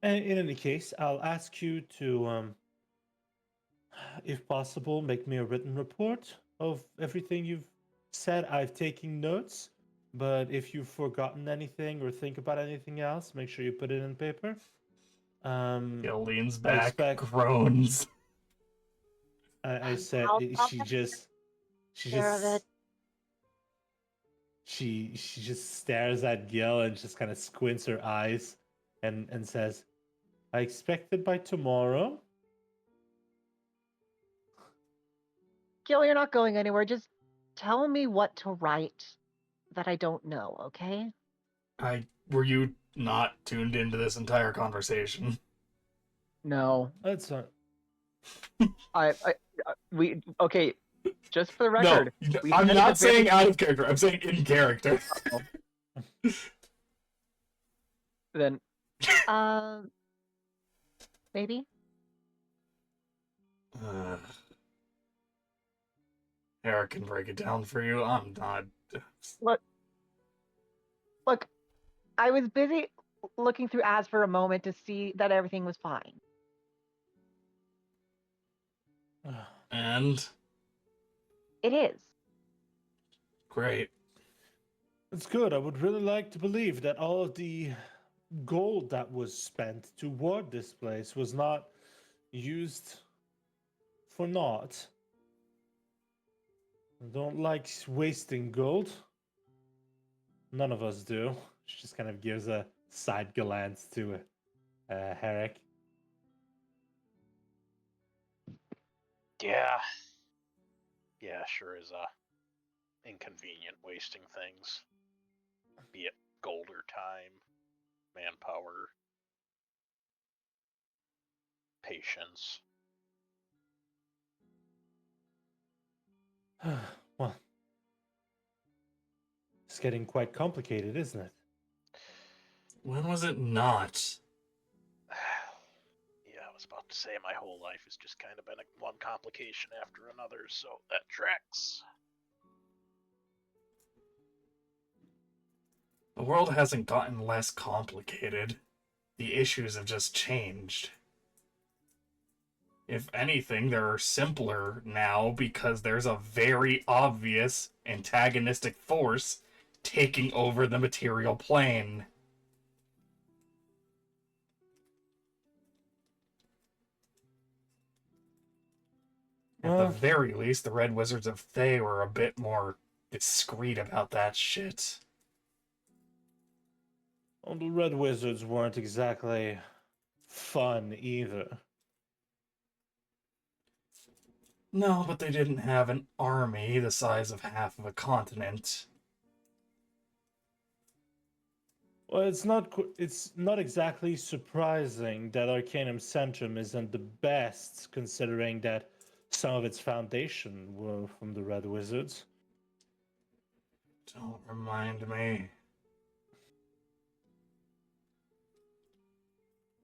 and in any case, I'll ask you to, if possible, make me a written report of everything you've said. I've taken notes, but if you've forgotten anything or think about anything else, make sure you put it in paper. Gil leans I back, expect. groans. I said I'll she take just care of it. she just stares at Gil and just kind of squints her eyes and says, "I expect it by tomorrow." Gil, you're not going anywhere. Just tell me what to write that I don't know, okay? Were you not tuned into this entire conversation? No. That's not. We okay. Just for the No, record, we I'm said at not the very- saying out of character. I'm saying in character. Then, maybe. Eric can break it down for you. I'm not. Look, I was busy looking through ads for a moment to see that everything was fine. And It is. great. It's good. I would really like to believe that all of the gold that was spent to ward this place was not used for naught. I don't like wasting gold. None of us do. She just kind of gives a side glance to Herrick. Yeah. Yeah, sure is inconvenient wasting things. Be it gold or time, manpower, patience. Well, getting quite complicated, isn't it? When was it not? Yeah, I was about to say my whole life has just kind of been one complication after another, so that tracks. The world hasn't gotten less complicated. The issues have just changed. If anything, they're simpler now because there's a very obvious antagonistic force taking over the material plane. At the very least, the Red Wizards of Thay were a bit more discreet about that shit. Well, the Red Wizards weren't exactly fun either. No, but they didn't have an army the size of half of a continent. Well, it's not exactly surprising that Arcanum Centrum isn't the best, considering that some of its foundation were from the Red Wizards. Don't remind me.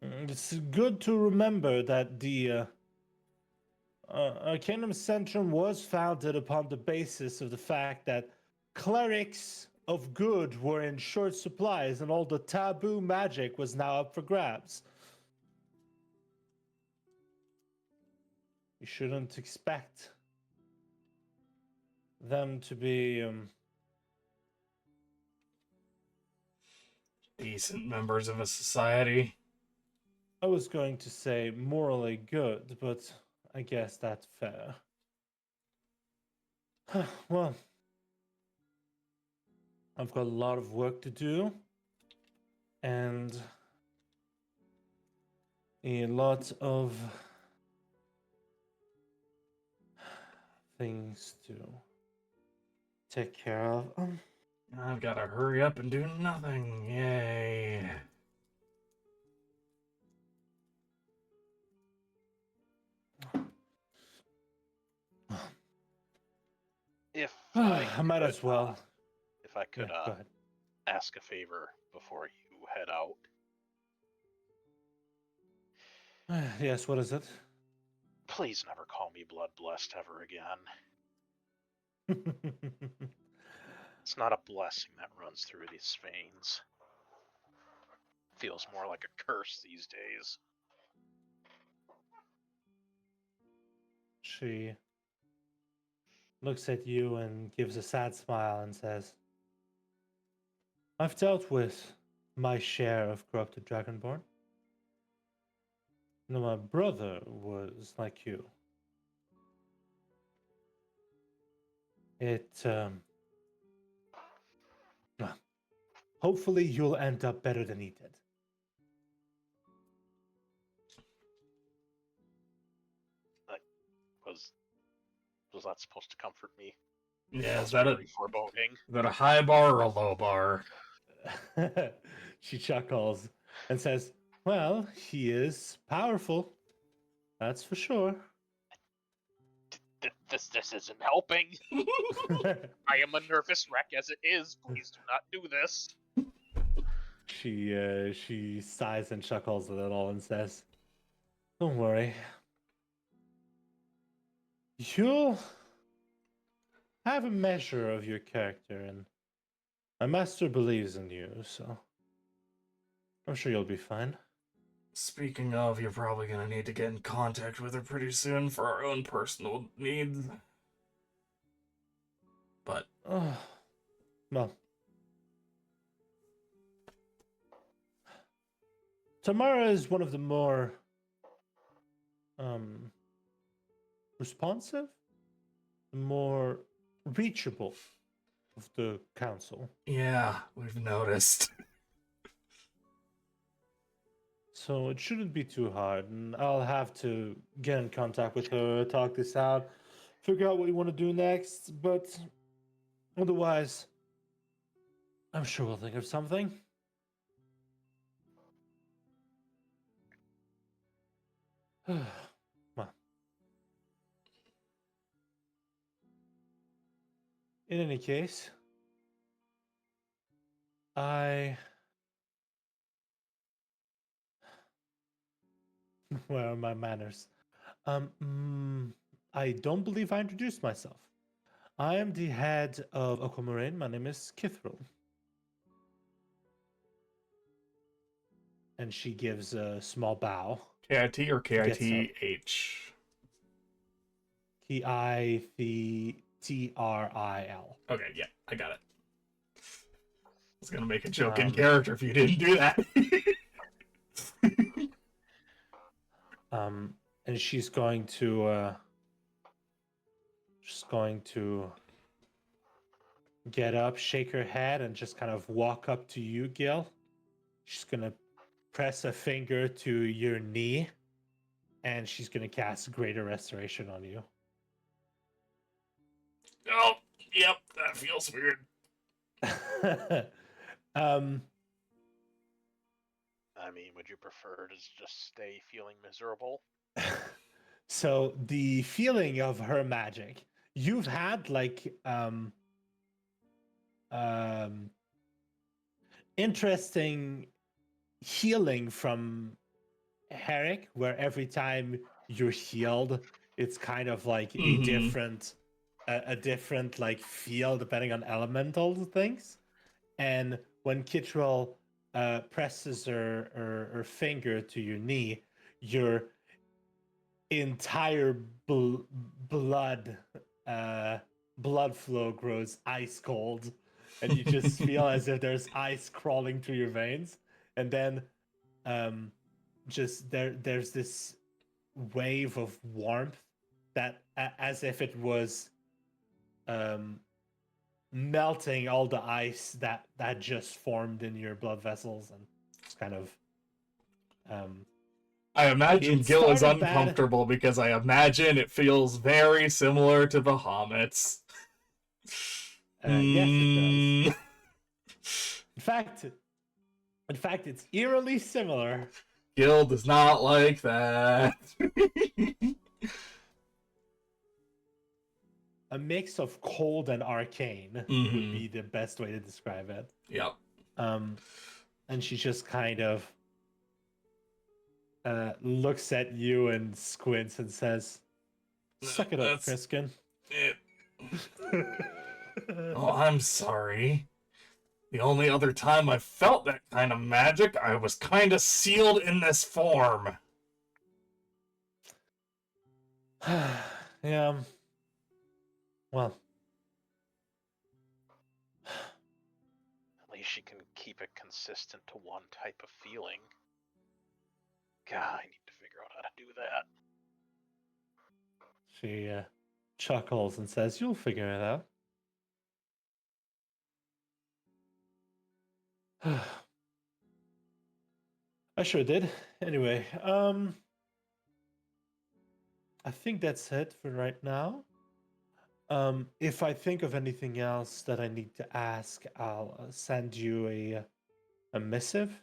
It's good to remember that the Arcanum Centrum was founded upon the basis of the fact that clerics of good were in short supplies and all the taboo magic was now up for grabs. You shouldn't expect them to be Decent members of a society. I was going to say morally good, but I guess that's fair. Well, I've got a lot of work to do and a lot of things to take care of. I've got to hurry up and do nothing. Yay. If I might as well. If I could Yeah, go ahead. ask a favor before you head out. Yes, what is it? Please never call me Blood Blessed ever again. It's not a blessing that runs through these veins. Feels more like a curse these days. She looks at you and gives a sad smile and says, I've dealt with my share of corrupted Dragonborn. No, my brother was like you. Well, hopefully you'll end up better than he did. Was that supposed to comfort me? Yeah, is Very foreboding. that a high bar or a low bar? She chuckles and says, well, he is powerful. That's for sure. This isn't helping. I am a nervous wreck as it is. Please do not do this. She sighs and chuckles a little and says, don't worry. You'll have a measure of your character, and my master believes in you, so I'm sure you'll be fine. Speaking of, you're probably gonna need to get in contact with her pretty soon for our own personal needs. But, Well, Tamara is one of the more responsive, more reachable of the council. yeah, we've noticed. So it shouldn't be too hard, and I'll have to get in contact with her, talk this out, figure out what you want to do next, but otherwise, I'm sure we'll think of something. Well, in any case, Where are my manners? I don't believe I introduced myself. I am the head of Aquamarine. My name is Kitril. And she gives a small bow. KIT or Gets up. KITH? Kitril. Okay, yeah, I got it. I was gonna make a joke in Um, character if you didn't do that. And she's going to get up, shake her head, and just kind of walk up to you, Gil. She's gonna press a finger to your knee, and she's gonna cast Greater Restoration on you. Oh, yep, that feels weird. I mean, would you prefer to just stay feeling miserable? So the feeling of her magic, you've had like interesting healing from Herrick, where every time you're healed, it's kind of like a different like feel depending on elemental things. And when Kitril presses her finger to your knee, your entire blood flow grows ice cold, and you just feel as if there's ice crawling through your veins. And then just there's this wave of warmth that as if it was melting all the ice that just formed in your blood vessels, and it's kind of I imagine It Gil is started bad. uncomfortable because I imagine it feels very similar to Bahamut's. Yes, it does. In fact, it's eerily similar. Gil does not like that. A mix of cold and arcane would be the best way to describe it. Yep. And she just kind of looks at you and squints and says, "Suck it up, Kriskin." Oh, I'm sorry. The only other time I felt that kind of magic, I was kind of sealed in this form. Yeah. Well. At least she can keep it consistent to one type of feeling. God, I need to figure out how to do that. She chuckles and says, "You'll figure it out." I sure did. Anyway, I think that's it for right now. If I think of anything else that I need to ask, I'll send you a missive.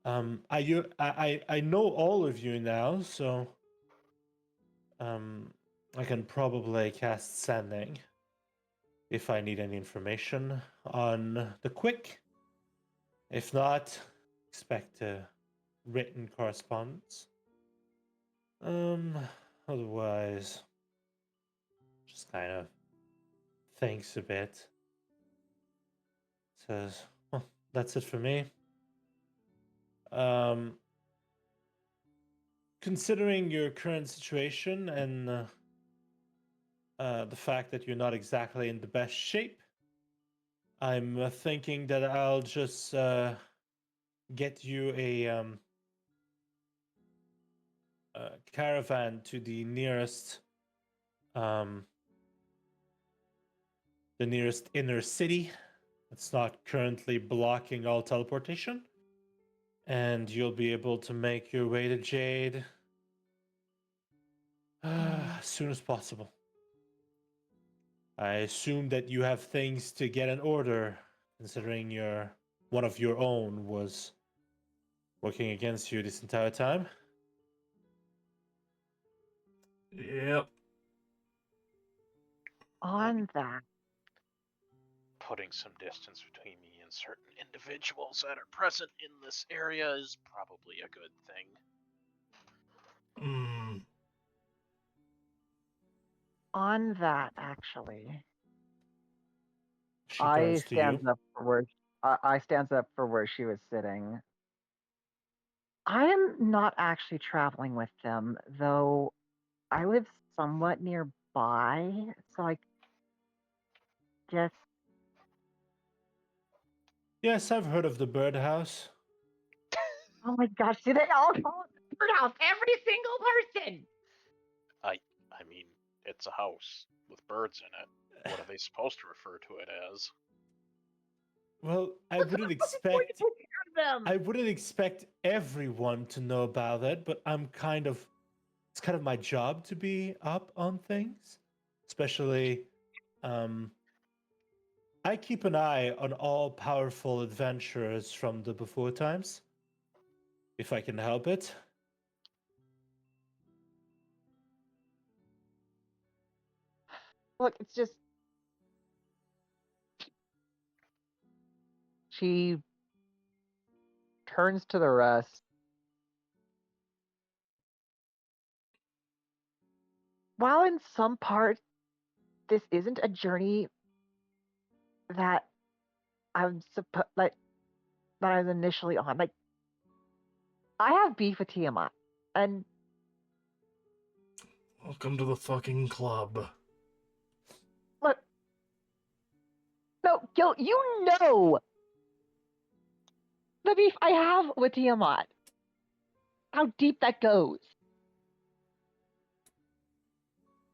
I know all of you now, so I can probably cast sending if I need any information on the quick. If not, expect a written correspondence. Otherwise, just kind of thinks a bit. Says, "Well, that's it for me." Considering your current situation and the fact that you're not exactly in the best shape, I'm thinking that I'll just get you a caravan to the nearest inner city. It's not currently blocking all teleportation, and you'll be able to make your way to Jade as soon as possible. I assume that you have things to get in order, considering one of your own was working against you this entire time. Yep. On that. Putting some distance between me and certain individuals that are present in this area is probably a good thing. On that, actually, She I turns to you. stands up for where I stands up for where she was sitting. I am not actually traveling with them, though I live somewhat nearby, so I guess. Yes, I've heard of the birdhouse. Oh my gosh, do they all call it the birdhouse? Every single person! I mean, it's a house with birds in it. What are they supposed to refer to it as? Well, I wouldn't Going to expect take care of them! I wouldn't expect everyone to know about it, but it's kind of my job to be up on things. Especially I keep an eye on all powerful adventurers from the before times. If I can help it. Look, it's just. She turns to the rest. While in some parts, this isn't a journey that that I was initially on. Like, I have beef with Tiamat, and Welcome to the fucking club. look, no, Gil, you know the beef I have with Tiamat. How deep that goes.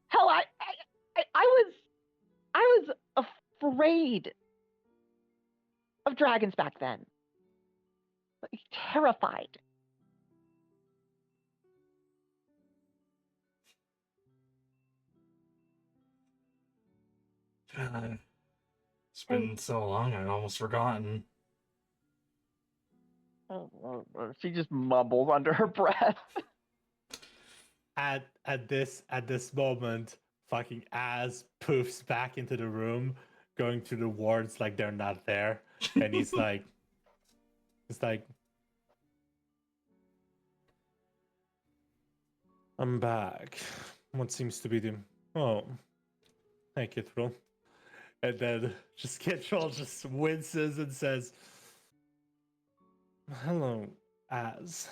Hell, I was afraid of dragons back then. Like, terrified. God, it's been so long, I'd almost forgotten. She just mumbles under her breath. At this moment, fucking Az poofs back into the room, going through the wards like they're not there, and he's like, "I'm back. What seems to be the hey Kitril," and then just Kitril just winces and says, "Hello, Az."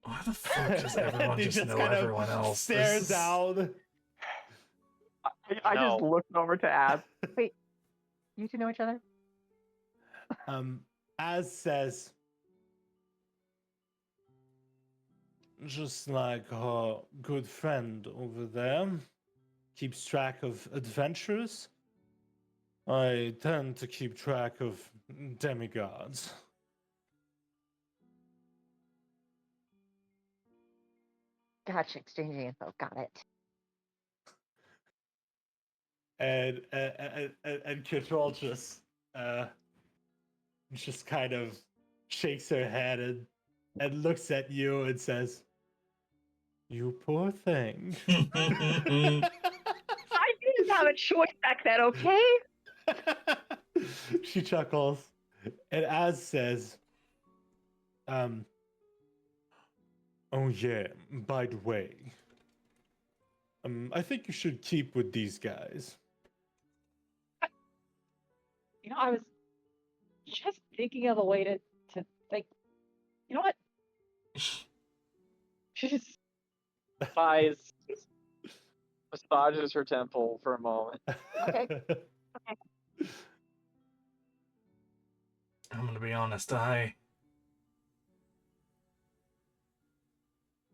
Why the fuck does everyone And he just know kind of everyone else? Stare This is- down. I just No. looked over to Az. Wait, you two know each other? Az says, just like her good friend over there keeps track of adventurers, I tend to keep track of demigods. Gotcha, exchanging info. Got it. And Kitril just kind of shakes her head and looks at you and says, "You poor thing." I didn't have a choice back then, okay? She chuckles, and Az says, "Oh yeah, by the way, I think you should keep with these guys." You know, I was just thinking of a way to like, you know what? She just sighs, massages her temple for a moment. Okay. I'm gonna be honest,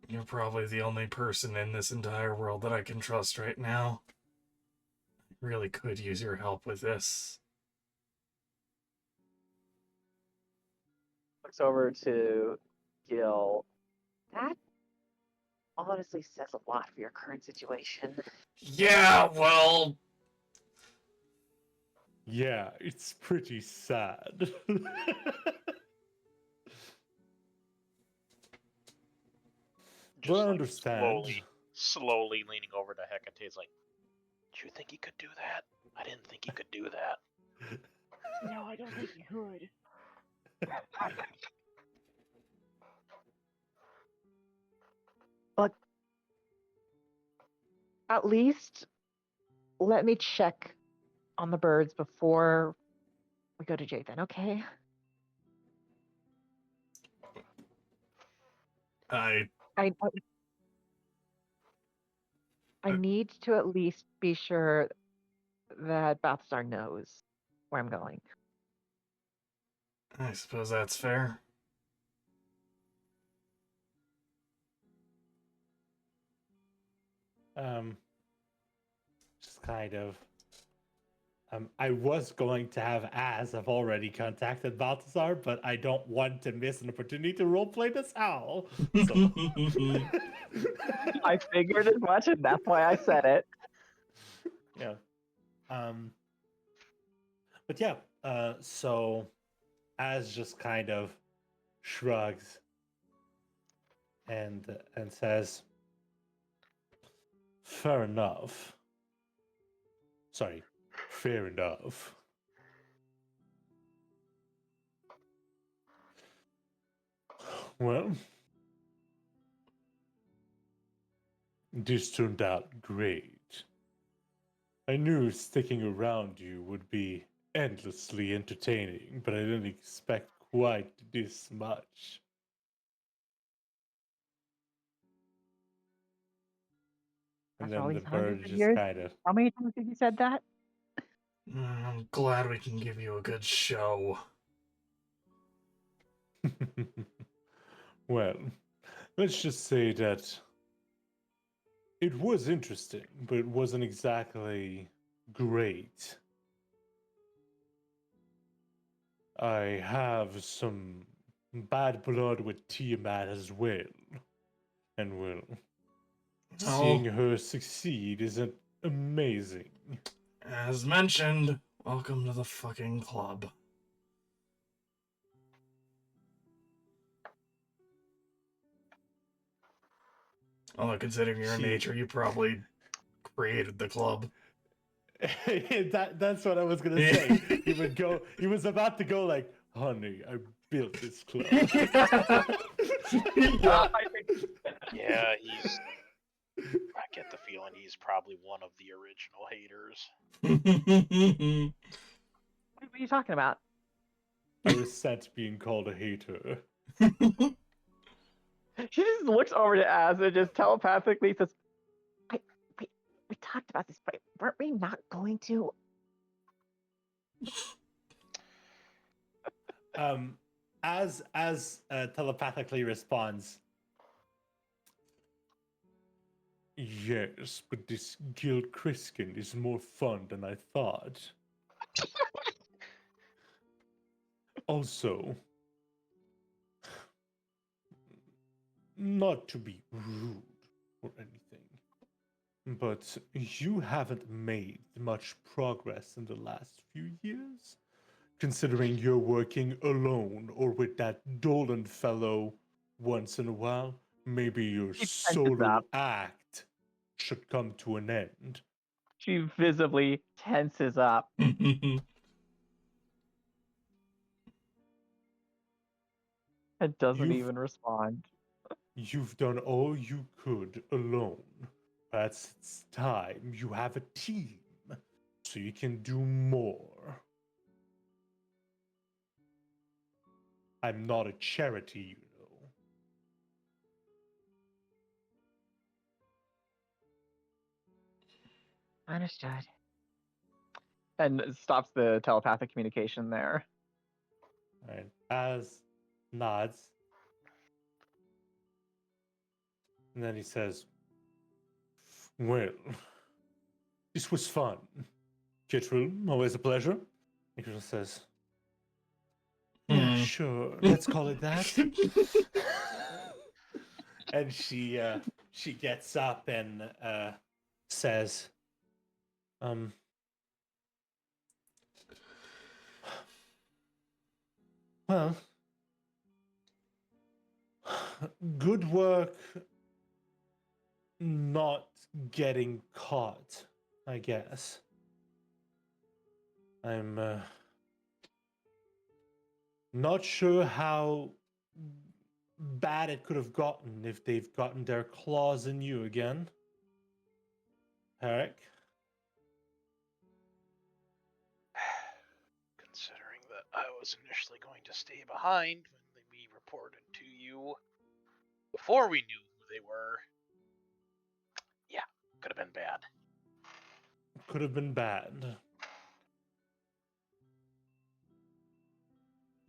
you're probably the only person in this entire world that I can trust right now. I really could use your help with this. Looks over to Gil. That honestly says a lot for your current situation. Yeah, well, Yeah, it's pretty sad. Just Well, I like understand. slowly leaning over to Hecate's like, do you think he could do that? I didn't think he could do that. No, I don't think you could. But at least let me check on the birds before we go to Jathan, okay? I I need to at least be sure that Balthazar knows where I'm going. suppose that's fair. Just kind of. I was going to have I've already contacted Balthazar, but I don't want to miss an opportunity to roleplay this owl. So. I figured as much, and that's why I said it. Yeah. But yeah, so Az just kind of shrugs and says, fair enough. Sorry, fair enough. Well, this turned out great. I knew sticking around you would be endlessly entertaining, but I didn't expect quite this much. And After all then the these hundreds bird of just years, kind of, how many times have you said that? I'm glad we can give you a good show. well, let's just say that it was interesting, but it wasn't exactly great. I have some bad blood with Tiamat as well. And well, seeing her succeed isn't amazing. As mentioned, welcome to the fucking club. Although considering your nature, you probably created the club. That's what I was gonna say. He was about to go like, honey, I built this club. Yeah, I get the feeling he's probably one of the original haters. What are you talking about? I resent being called a hater. She just looks over to Az and just telepathically says, we talked about this, but weren't we not going to? As telepathically responds, yes, but this Guild Criskin is more fun than I thought. Also, not to be rude or anything, but you haven't made much progress in the last few years, considering you're working alone or with that Dolan fellow once in a while. Maybe your She tenses solo up. act should come to an end. She visibly tenses up. And doesn't even respond. You've done all you could alone. Perhaps it's time you have a team so you can do more. I'm not a charity, you know. Understood. And stops the telepathic communication there. Right. Az nods. And then he says, well, this was fun. Kitril, always a pleasure. Kitril says, yeah, sure, let's call it that. And she gets up and says, well, good work not getting caught, I guess. I'm not sure how bad it could have gotten if they've gotten their claws in you again. Herrick? Considering that I was initially going to stay behind when we reported to you before we knew who they were, yeah, could have been bad. Could have been bad.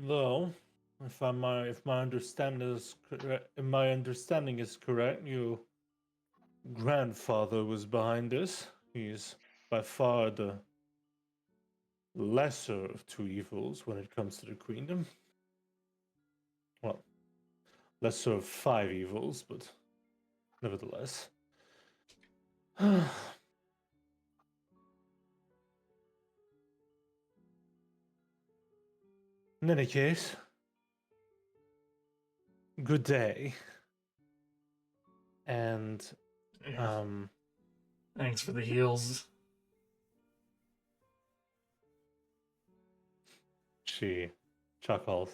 Though, if my understanding is correct, your grandfather was behind this. He's by far the lesser of two evils when it comes to the queendom. Well, lesser of five evils, but nevertheless. In any case, good day. And Yeah. Thanks for the heals. she chuckles.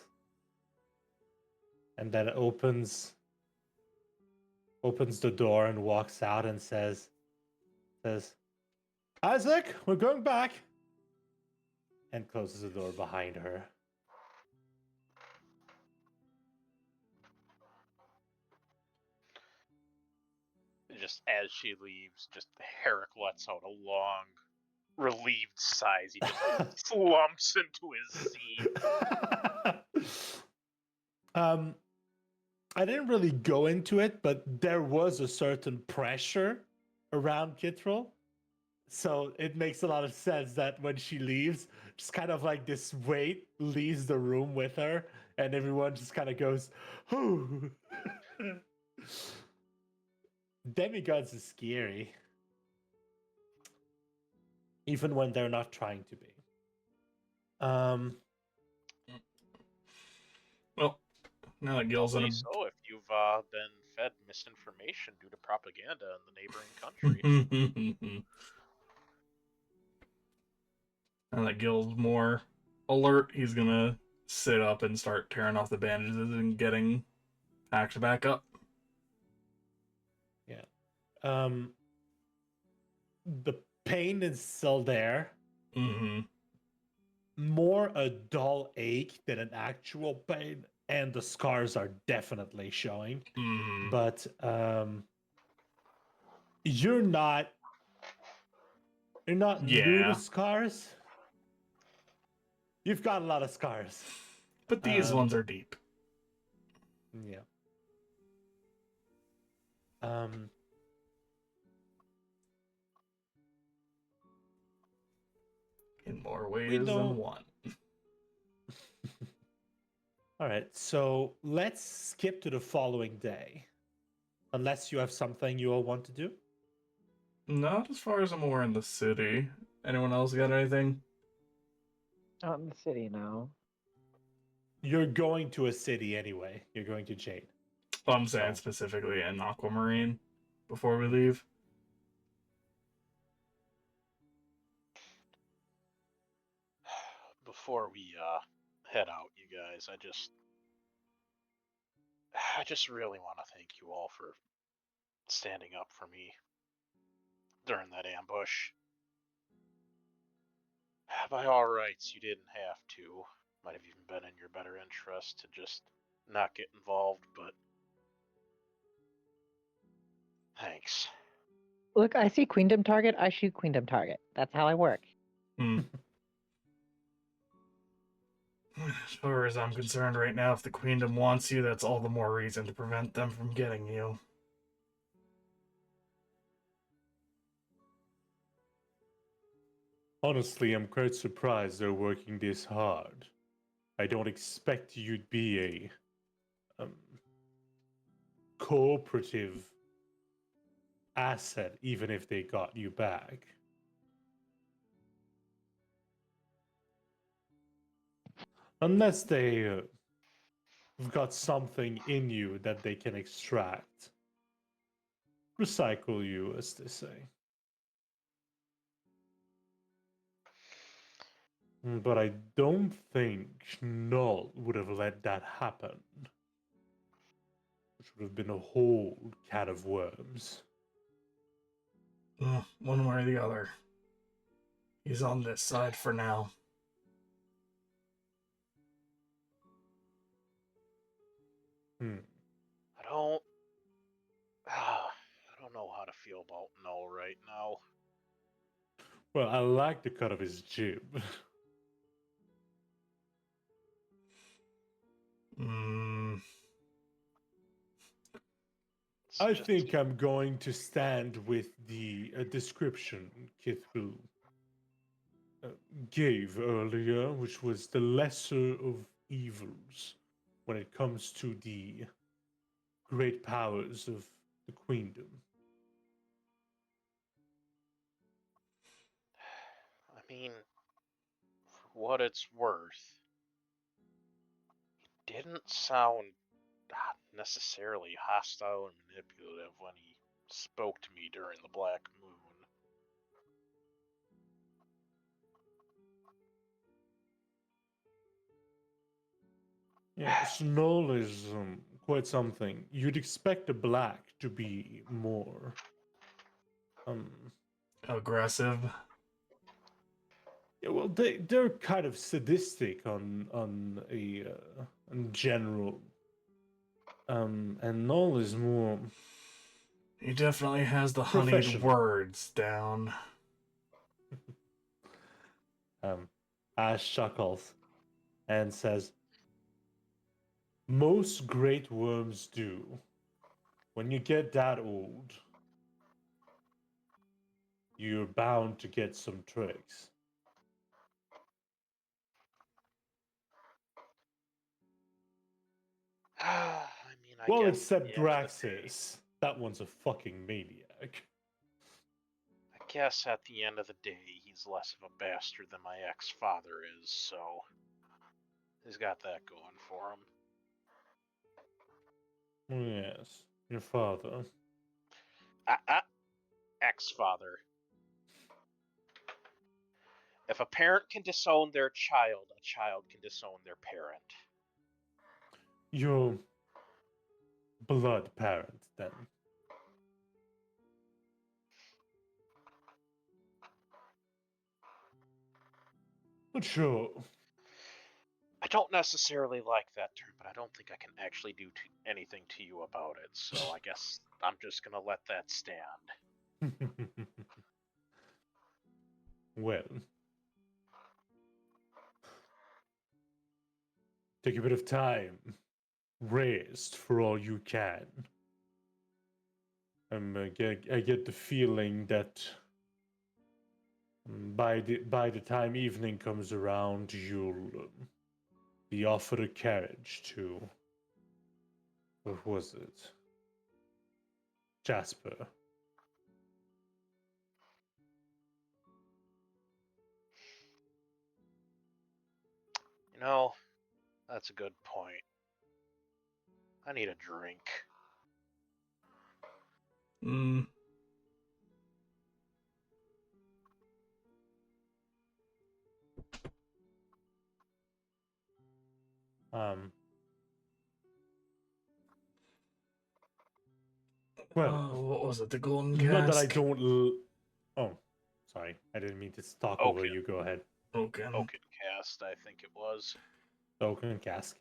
And then opens the door and walks out and says, Isaac, we're going back. And closes the door behind her. Just as she leaves, just Herrick lets out a long, relieved sigh as he just slumps into his seat. I didn't really go into it, but there was a certain pressure around Kitril. So it makes a lot of sense that when she leaves, just kind of like this weight leaves the room with her, and everyone just kind of goes, "Whew." Demigods is scary, even when they're not trying to be. Well, now that Gil's in Probably a... so if you've been fed misinformation due to propaganda in the neighboring country. Now that Gil's more alert, he's gonna sit up and start tearing off the bandages and getting packed back up. Yeah. The pain is still there. Mm-hmm. More a dull ache than an actual pain, and the scars are definitely showing. Mm-hmm. But you're not new to scars. You've got a lot of scars. But these ones are deep. Yeah. In more ways than one. All right, so let's skip to the following day. Unless you have something you all want to do. Not as far as I'm aware in the city. Anyone else got anything? Not in the city now. You're going to a city anyway. You're going to Jade. Well, I'm saying specifically in Aquamarine before we leave. Before we head out, you guys, I just really want to thank you all for standing up for me during that ambush. By all rights, you didn't have to. Might have even been in your better interest to just not get involved, but thanks. Look, I see Queendom target, I shoot Queendom target. That's how I work. As far as I'm concerned right now, if the Queendom wants you, that's all the more reason to prevent them from getting you. Honestly, I'm quite surprised they're working this hard. I don't expect you'd be a cooperative asset, even if they got you back. Unless they have got something in you that they can extract. Recycle you, as they say. But I don't think Null would have let that happen. Which would have been a whole can of worms. One way or the other. He's on this side for now. I don't know how to feel about Null right now. Well, I like the cut of his jib. I think I'm going to stand with the description Kitril gave earlier, which was the lesser of evils when it comes to the great powers of the queendom. I mean, for what it's worth, he didn't sound necessarily hostile and manipulative when he spoke to me during the Black Moon. Yeah, Snow is quite something. You'd expect a black to be more aggressive. Yeah, well, they're kind of sadistic on a on general. And Null is more. He definitely has the honeyed Professional. words down. Ash chuckles and says, "Most great worms do. When you get that old, you're bound to get some tricks." I mean, I Well, guess except at the end of the day- Graxis. That one's a fucking maniac. I guess at the end of the day, he's less of a bastard than my ex-father is, so he's got that going for him. Yes, your father. Ex-father. If a parent can disown their child, a child can disown their parent. Your blood parent, then. But sure. I don't necessarily like that term, but I don't think I can actually do anything to you about it, so I guess I'm just gonna let that stand. Well. Take a bit of time. Rest for all you can. I get the feeling that by the time evening comes around, you'll be offered a carriage to. What was it? Jasper. You know, that's a good point. I need a drink. Well, what was it? The golden not that I cask? don't. Oh, sorry. I didn't mean to talk over you. Go ahead. Oaken cast, I think it was. Oaken cask.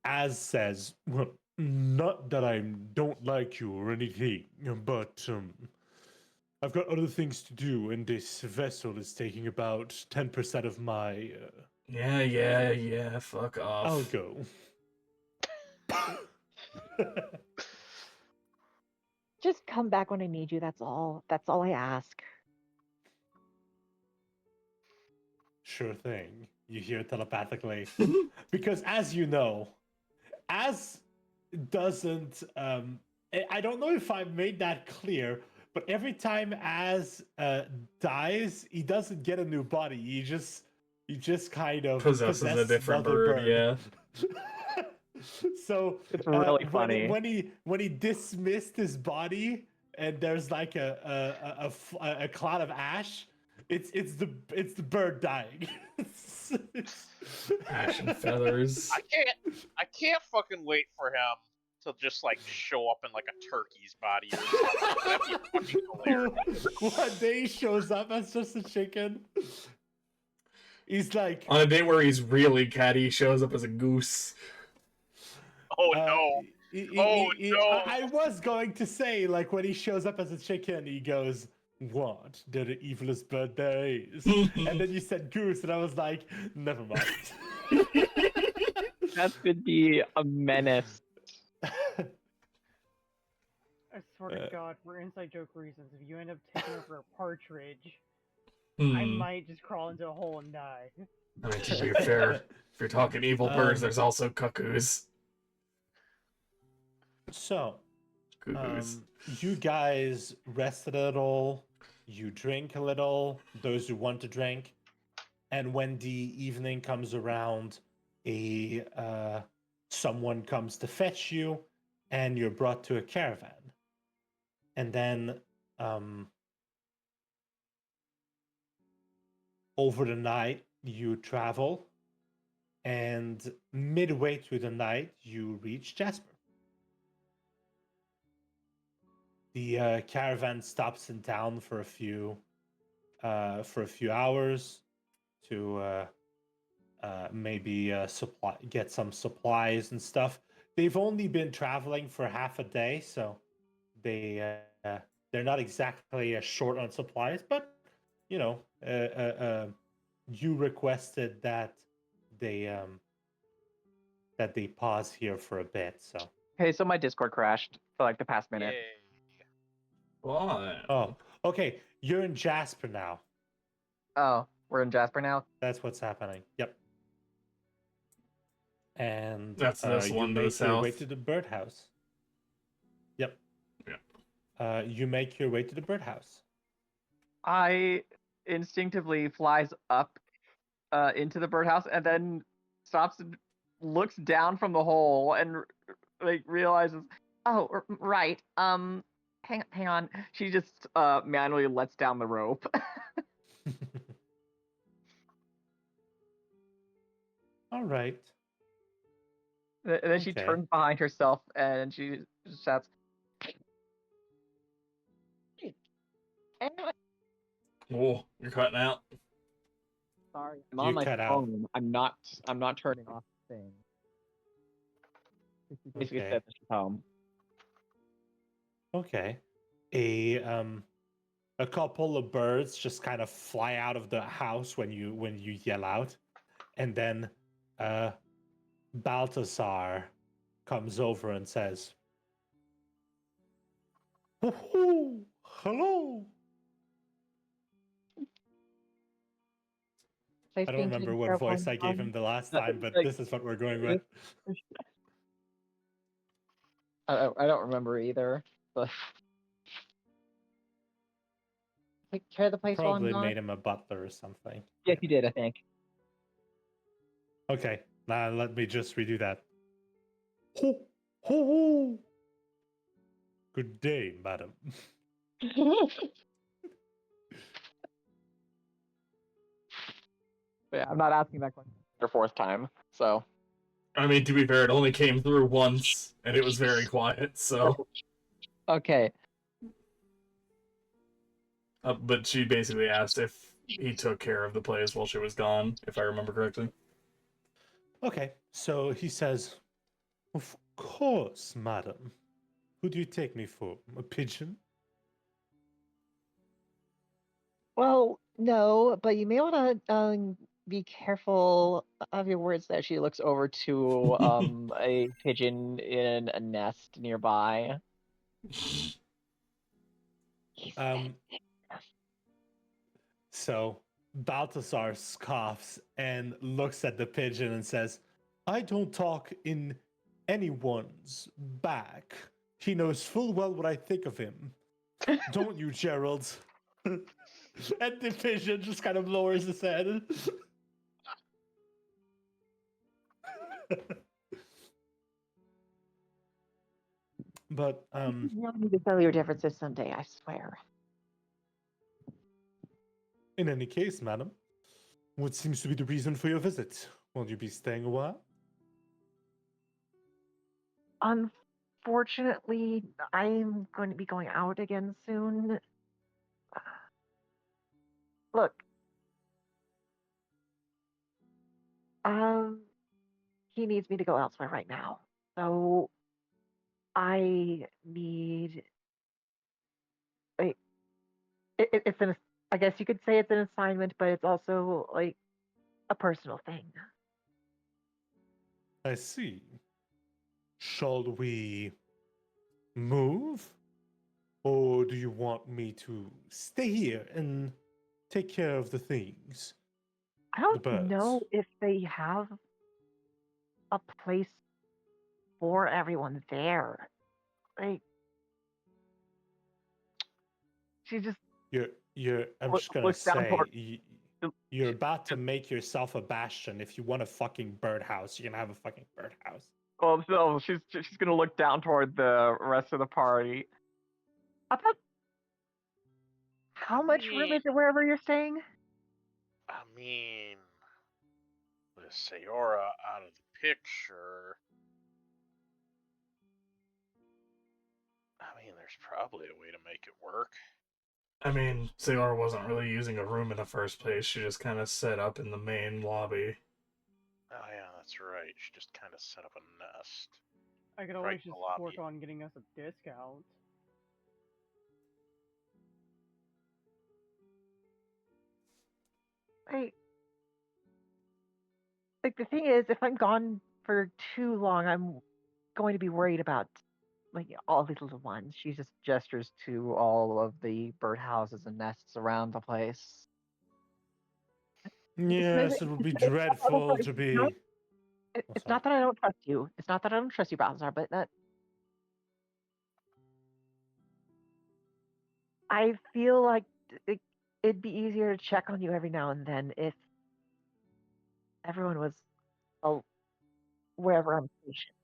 As says, well, not that I don't like you or anything, but I've got other things to do, and this vessel is taking about 10% of my. Yeah. Fuck off. I'll go. Just come back when I need you. That's all. That's all I ask. Sure thing. You hear telepathically, because as you know, as doesn't. I don't know if I made that clear, but every time Az dies, he doesn't get a new body. He just kind of possesses a different another bird. Yeah. So It's really funny. when he dismissed his body, and there's like a cloud of ash. It's the bird dying. Ash and feathers. I can't fucking wait for him to just like show up in like a turkey's body or something. That'd be fucking hilarious. One day he shows up as just a chicken. He's like, On a day where he's really catty, he shows up as a goose. Oh no! No! I was going to say, like, when he shows up as a chicken, he goes, "What? They're the evilest bird there is." And then you said goose, and I was like, never mind. That could be a menace. I swear to God, for inside joke reasons, if you end up taking over a partridge, I Hmm. might just crawl into a hole and die. I mean, to be fair, if you're talking evil birds, there's also cuckoos. So, Cuckoos. you guys rested a little, you drink a little, those who want to drink, and when the evening comes around, someone comes to fetch you, and you're brought to a caravan. And then over the night, you travel, and midway through the night, you reach Jasper. The caravan stops in town for a few hours to maybe get some supplies and stuff. They've only been traveling for half a day, so they're not exactly short on supplies. But you know, you requested that they pause here for a bit. So Okay, so my Discord crashed for like the past minute. Yay. What? oh, okay, you're in Jasper now. Oh, we're in Jasper now. That's what's happening. Yep. And That's this you one to the make your way south. to the birdhouse. Yep. Yeah. You make your way to the birdhouse. I instinctively flies up into the birdhouse and then stops and looks down from the hole and like realizes, oh right, hang on. She just manually lets down the rope. All right. And then she Okay. turns behind herself and she shouts, Oh, you're cutting out. sorry, I'm You on my cut out. phone. I'm not turning off the thing. She basically Okay. said that she's home. Okay. A couple of birds just kind of fly out of the house when you yell out, and then Balthasar comes over and says, "Oh, hello." I don't remember what voice I gave him the last time, but Like, this is what we're going with. I don't remember either. But take care of the place while I'm Probably gone. made him a butler or something. Yes, you did, I think. Okay, now let me just redo that. Ho, ho, ho. Good day, madam. But yeah, I'm not asking that question for fourth time. So I mean, to be fair, it only came through once, and it was very quiet, so... okay. But she basically asked if he took care of the place while she was gone, if I remember correctly. Okay, so he says, "Of course, madam. Who do you take me for? A pigeon?" Well, no, but you may want to be careful of your words there. She looks over to a pigeon in a nest nearby. Um, so Balthasar scoffs and looks at the pigeon and says, "I don't talk in anyone's back. He knows full well what I think of him. Don't you, Gerald?" And the pigeon just kind of lowers his head. But You don't need to settle your differences someday, I swear. In any case, madam, what seems to be the reason for your visit? Will you be staying a while? Unfortunately, I'm going to be going out again soon. Look, he needs me to go elsewhere right now. So I need like it's an I guess you could say it's an assignment, but it's also like a personal thing. I see. Shall we move? Or do you want me to stay here and take care of the things? I The don't birds. know if they have a place for everyone there. Like she just I'm just gonna looks down say, toward. you're about to make yourself a bastion. If you want a fucking birdhouse, you're gonna have a fucking birdhouse. Well, so she's gonna look down toward the rest of the party. About how much room is it wherever you're staying? I mean, with Sayora out of the picture, I mean, there's probably a way to make it work. I mean, Sayora wasn't really using a room in the first place. She just kind of set up in the main lobby. Oh yeah, that's right. She just kind of set up a nest. I could Right always in the just lobby. work on getting us a discount. Like the thing is, if I'm gone for too long, I'm going to be worried about like all these little ones. She just gestures to all of the birdhouses and nests around the place. Yes, it would be dreadful to be. It's not that I don't trust you. It's not that I don't trust you, Balthazar, but that I feel like it'd be easier to check on you every now and then if everyone was wherever I'm stationed.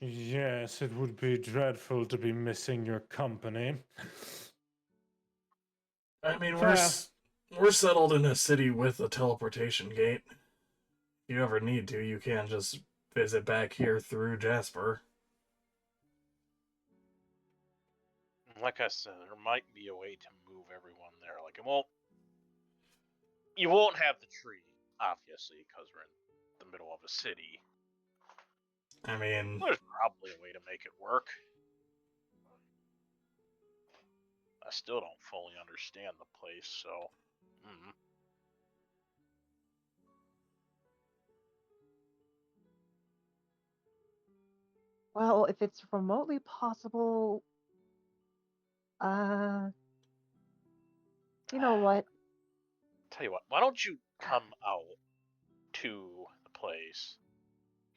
Yes, it would be dreadful to be missing your company. I mean, Fair. we're settled in a city with a teleportation gate. If you ever need to, you can just visit back here through Jasper. Like I said, there might be a way to move everyone there. Like you won't have the tree, obviously, because we're in the middle of a city. I mean, There's probably a way to make it work. I still don't fully understand the place, so. Well, if it's remotely possible, you know what? Tell you what, why don't you come out to the place?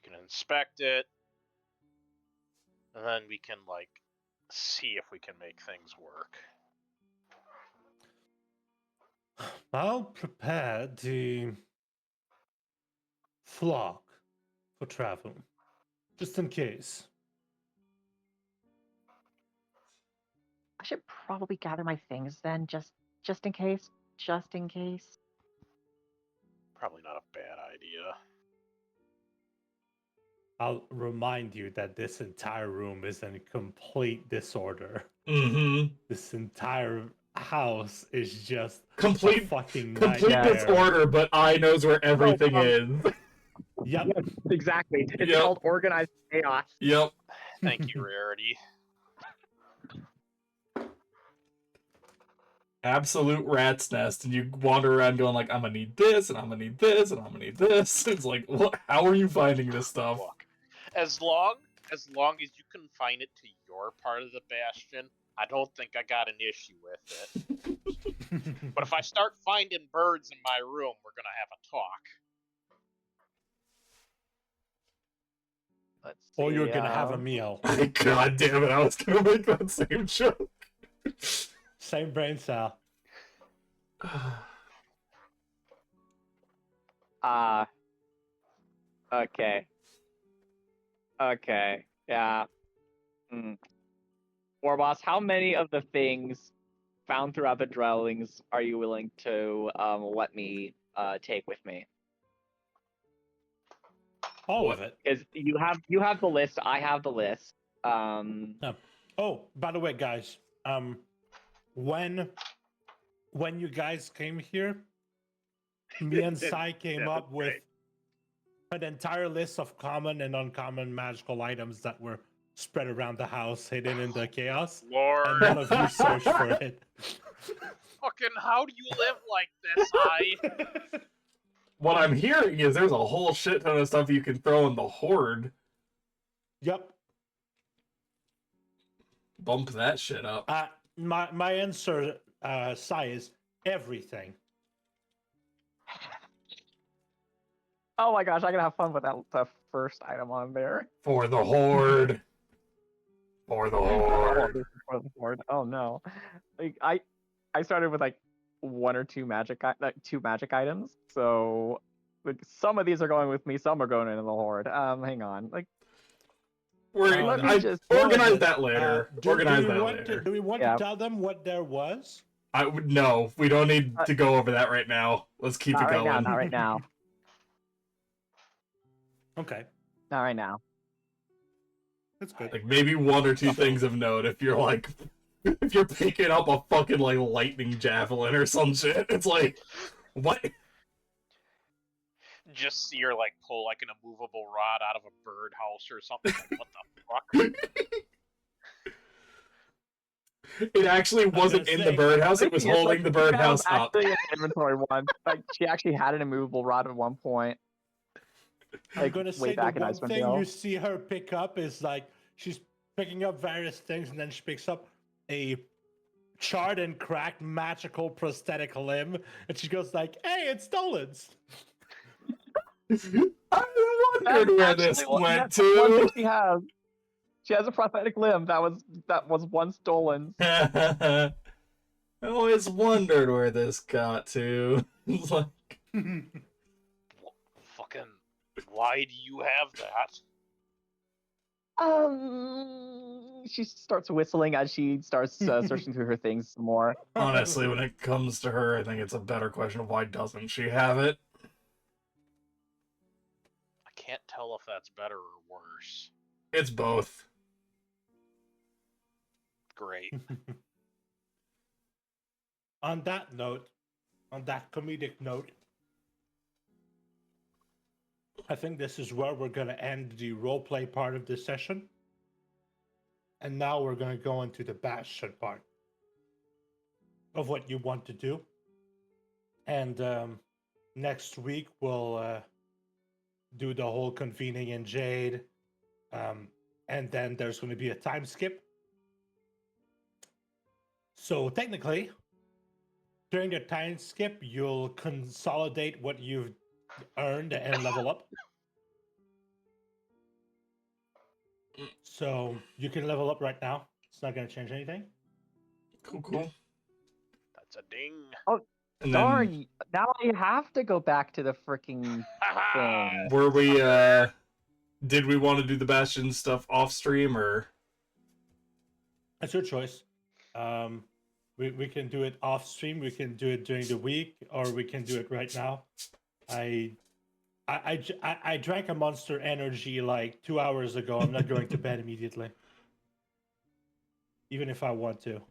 You can inspect it, and then we can, like, see if we can make things work. I'll prepare the flock for travel, just in case. I should probably gather my things then, just in case. Just in case. Probably not a bad idea. I'll remind you that this entire room is in complete disorder. mm-hmm. This entire house is just Complete a fucking complete nightmare. disorder, but I knows where everything is. Yep. Yes, exactly. It's Yep. called organized chaos. Yep. Thank you, Rarity. Absolute rat's nest, and you wander around going like, I'm gonna need this, and I'm gonna need this, and I'm gonna need this. It's like, what? How are you finding this stuff? Look, as long as you can find it to your part of the bastion, I don't think I got an issue with it. But if I start finding birds in my room, we're gonna have a talk. Let's see, Or you're gonna have a meal. God damn it, I was gonna make that same joke. Same brain cell. Okay. Yeah. War boss, how many of the things found throughout the dwellings are you willing to let me take with me? All of it. Because you have the list, I have the list. Oh, by the way, guys, when you guys came here, me and Sai came up with an entire list of common and uncommon magical items that were spread around the house, hidden in the chaos, Lord, and none of you searched for it. fucking, how do you live like this, I? What I'm hearing is there's a whole shit ton of stuff you can throw in the horde. Yep. Bump that shit up. My answer, Sai, is everything. Oh my gosh, I can have fun with that the first item on there. For the horde. For the horde. For the horde. Oh no. Like I started with like one or two magic items. So like some of these are going with me, some are going into the horde. Hang on. Like let me just organize that later. Organize that later. Do we want to tell them what there was? No, we don't need to go over that right now. Let's keep it going. Not right now. Okay. Not right now. That's good. Like maybe one or two things of note if you're like if you're picking up a fucking like lightning javelin or some shit. It's like what? Just see her like pull like an immovable rod out of a birdhouse or something. What the fuck? It actually wasn't in the birdhouse, it was holding the birdhouse up. Actually an inventory one. Like she actually had an immovable rod at one point. I'm gonna say the one thing you see her pick up is like she's picking up various things, and then she picks up a charred and cracked magical prosthetic limb, and she goes like, "Hey, it's Dolan's." I wondered where this went to. She has a prosthetic limb that was once Dolan's. I always wondered where this got to. It's like fucking. Why do you have that? She starts whistling as she starts searching through her things some more. Honestly, when it comes to her, I think it's a better question of why doesn't she have it? I can't tell if that's better or worse. It's both. Great. On that note, on that comedic note, I think this is where we're going to end the roleplay part of this session. And now we're going to go into the bastion part of what you want to do. And next week, we'll do the whole convening in Jade. And then there's going to be a time skip. So technically, during the time skip, you'll consolidate what you've earned and level up. So you can level up right now. It's not going to change anything. Cool. That's a ding. Oh, And sorry. Now I have to go back to the freaking thing. Were we, did we want to do the Bastion stuff off stream, or? That's your choice. We can do it off stream. We can do it during the week, or we can do it right now. I drank a Monster Energy like 2 hours ago. I'm not going to bed immediately, even if I want to.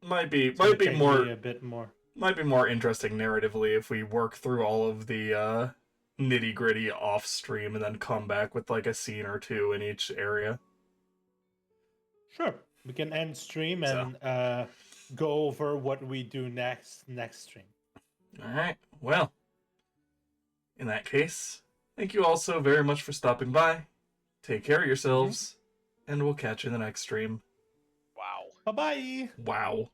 Might be Take more me a bit more. Might be more interesting narratively if we work through all of the nitty gritty off stream and then come back with like a scene or two in each area. Sure, we can end stream and go over what we do next stream. All right. Well, in that case, thank you all so very much for stopping by. Take care of yourselves, and we'll catch you in the next stream. Wow. Bye-bye. Wow.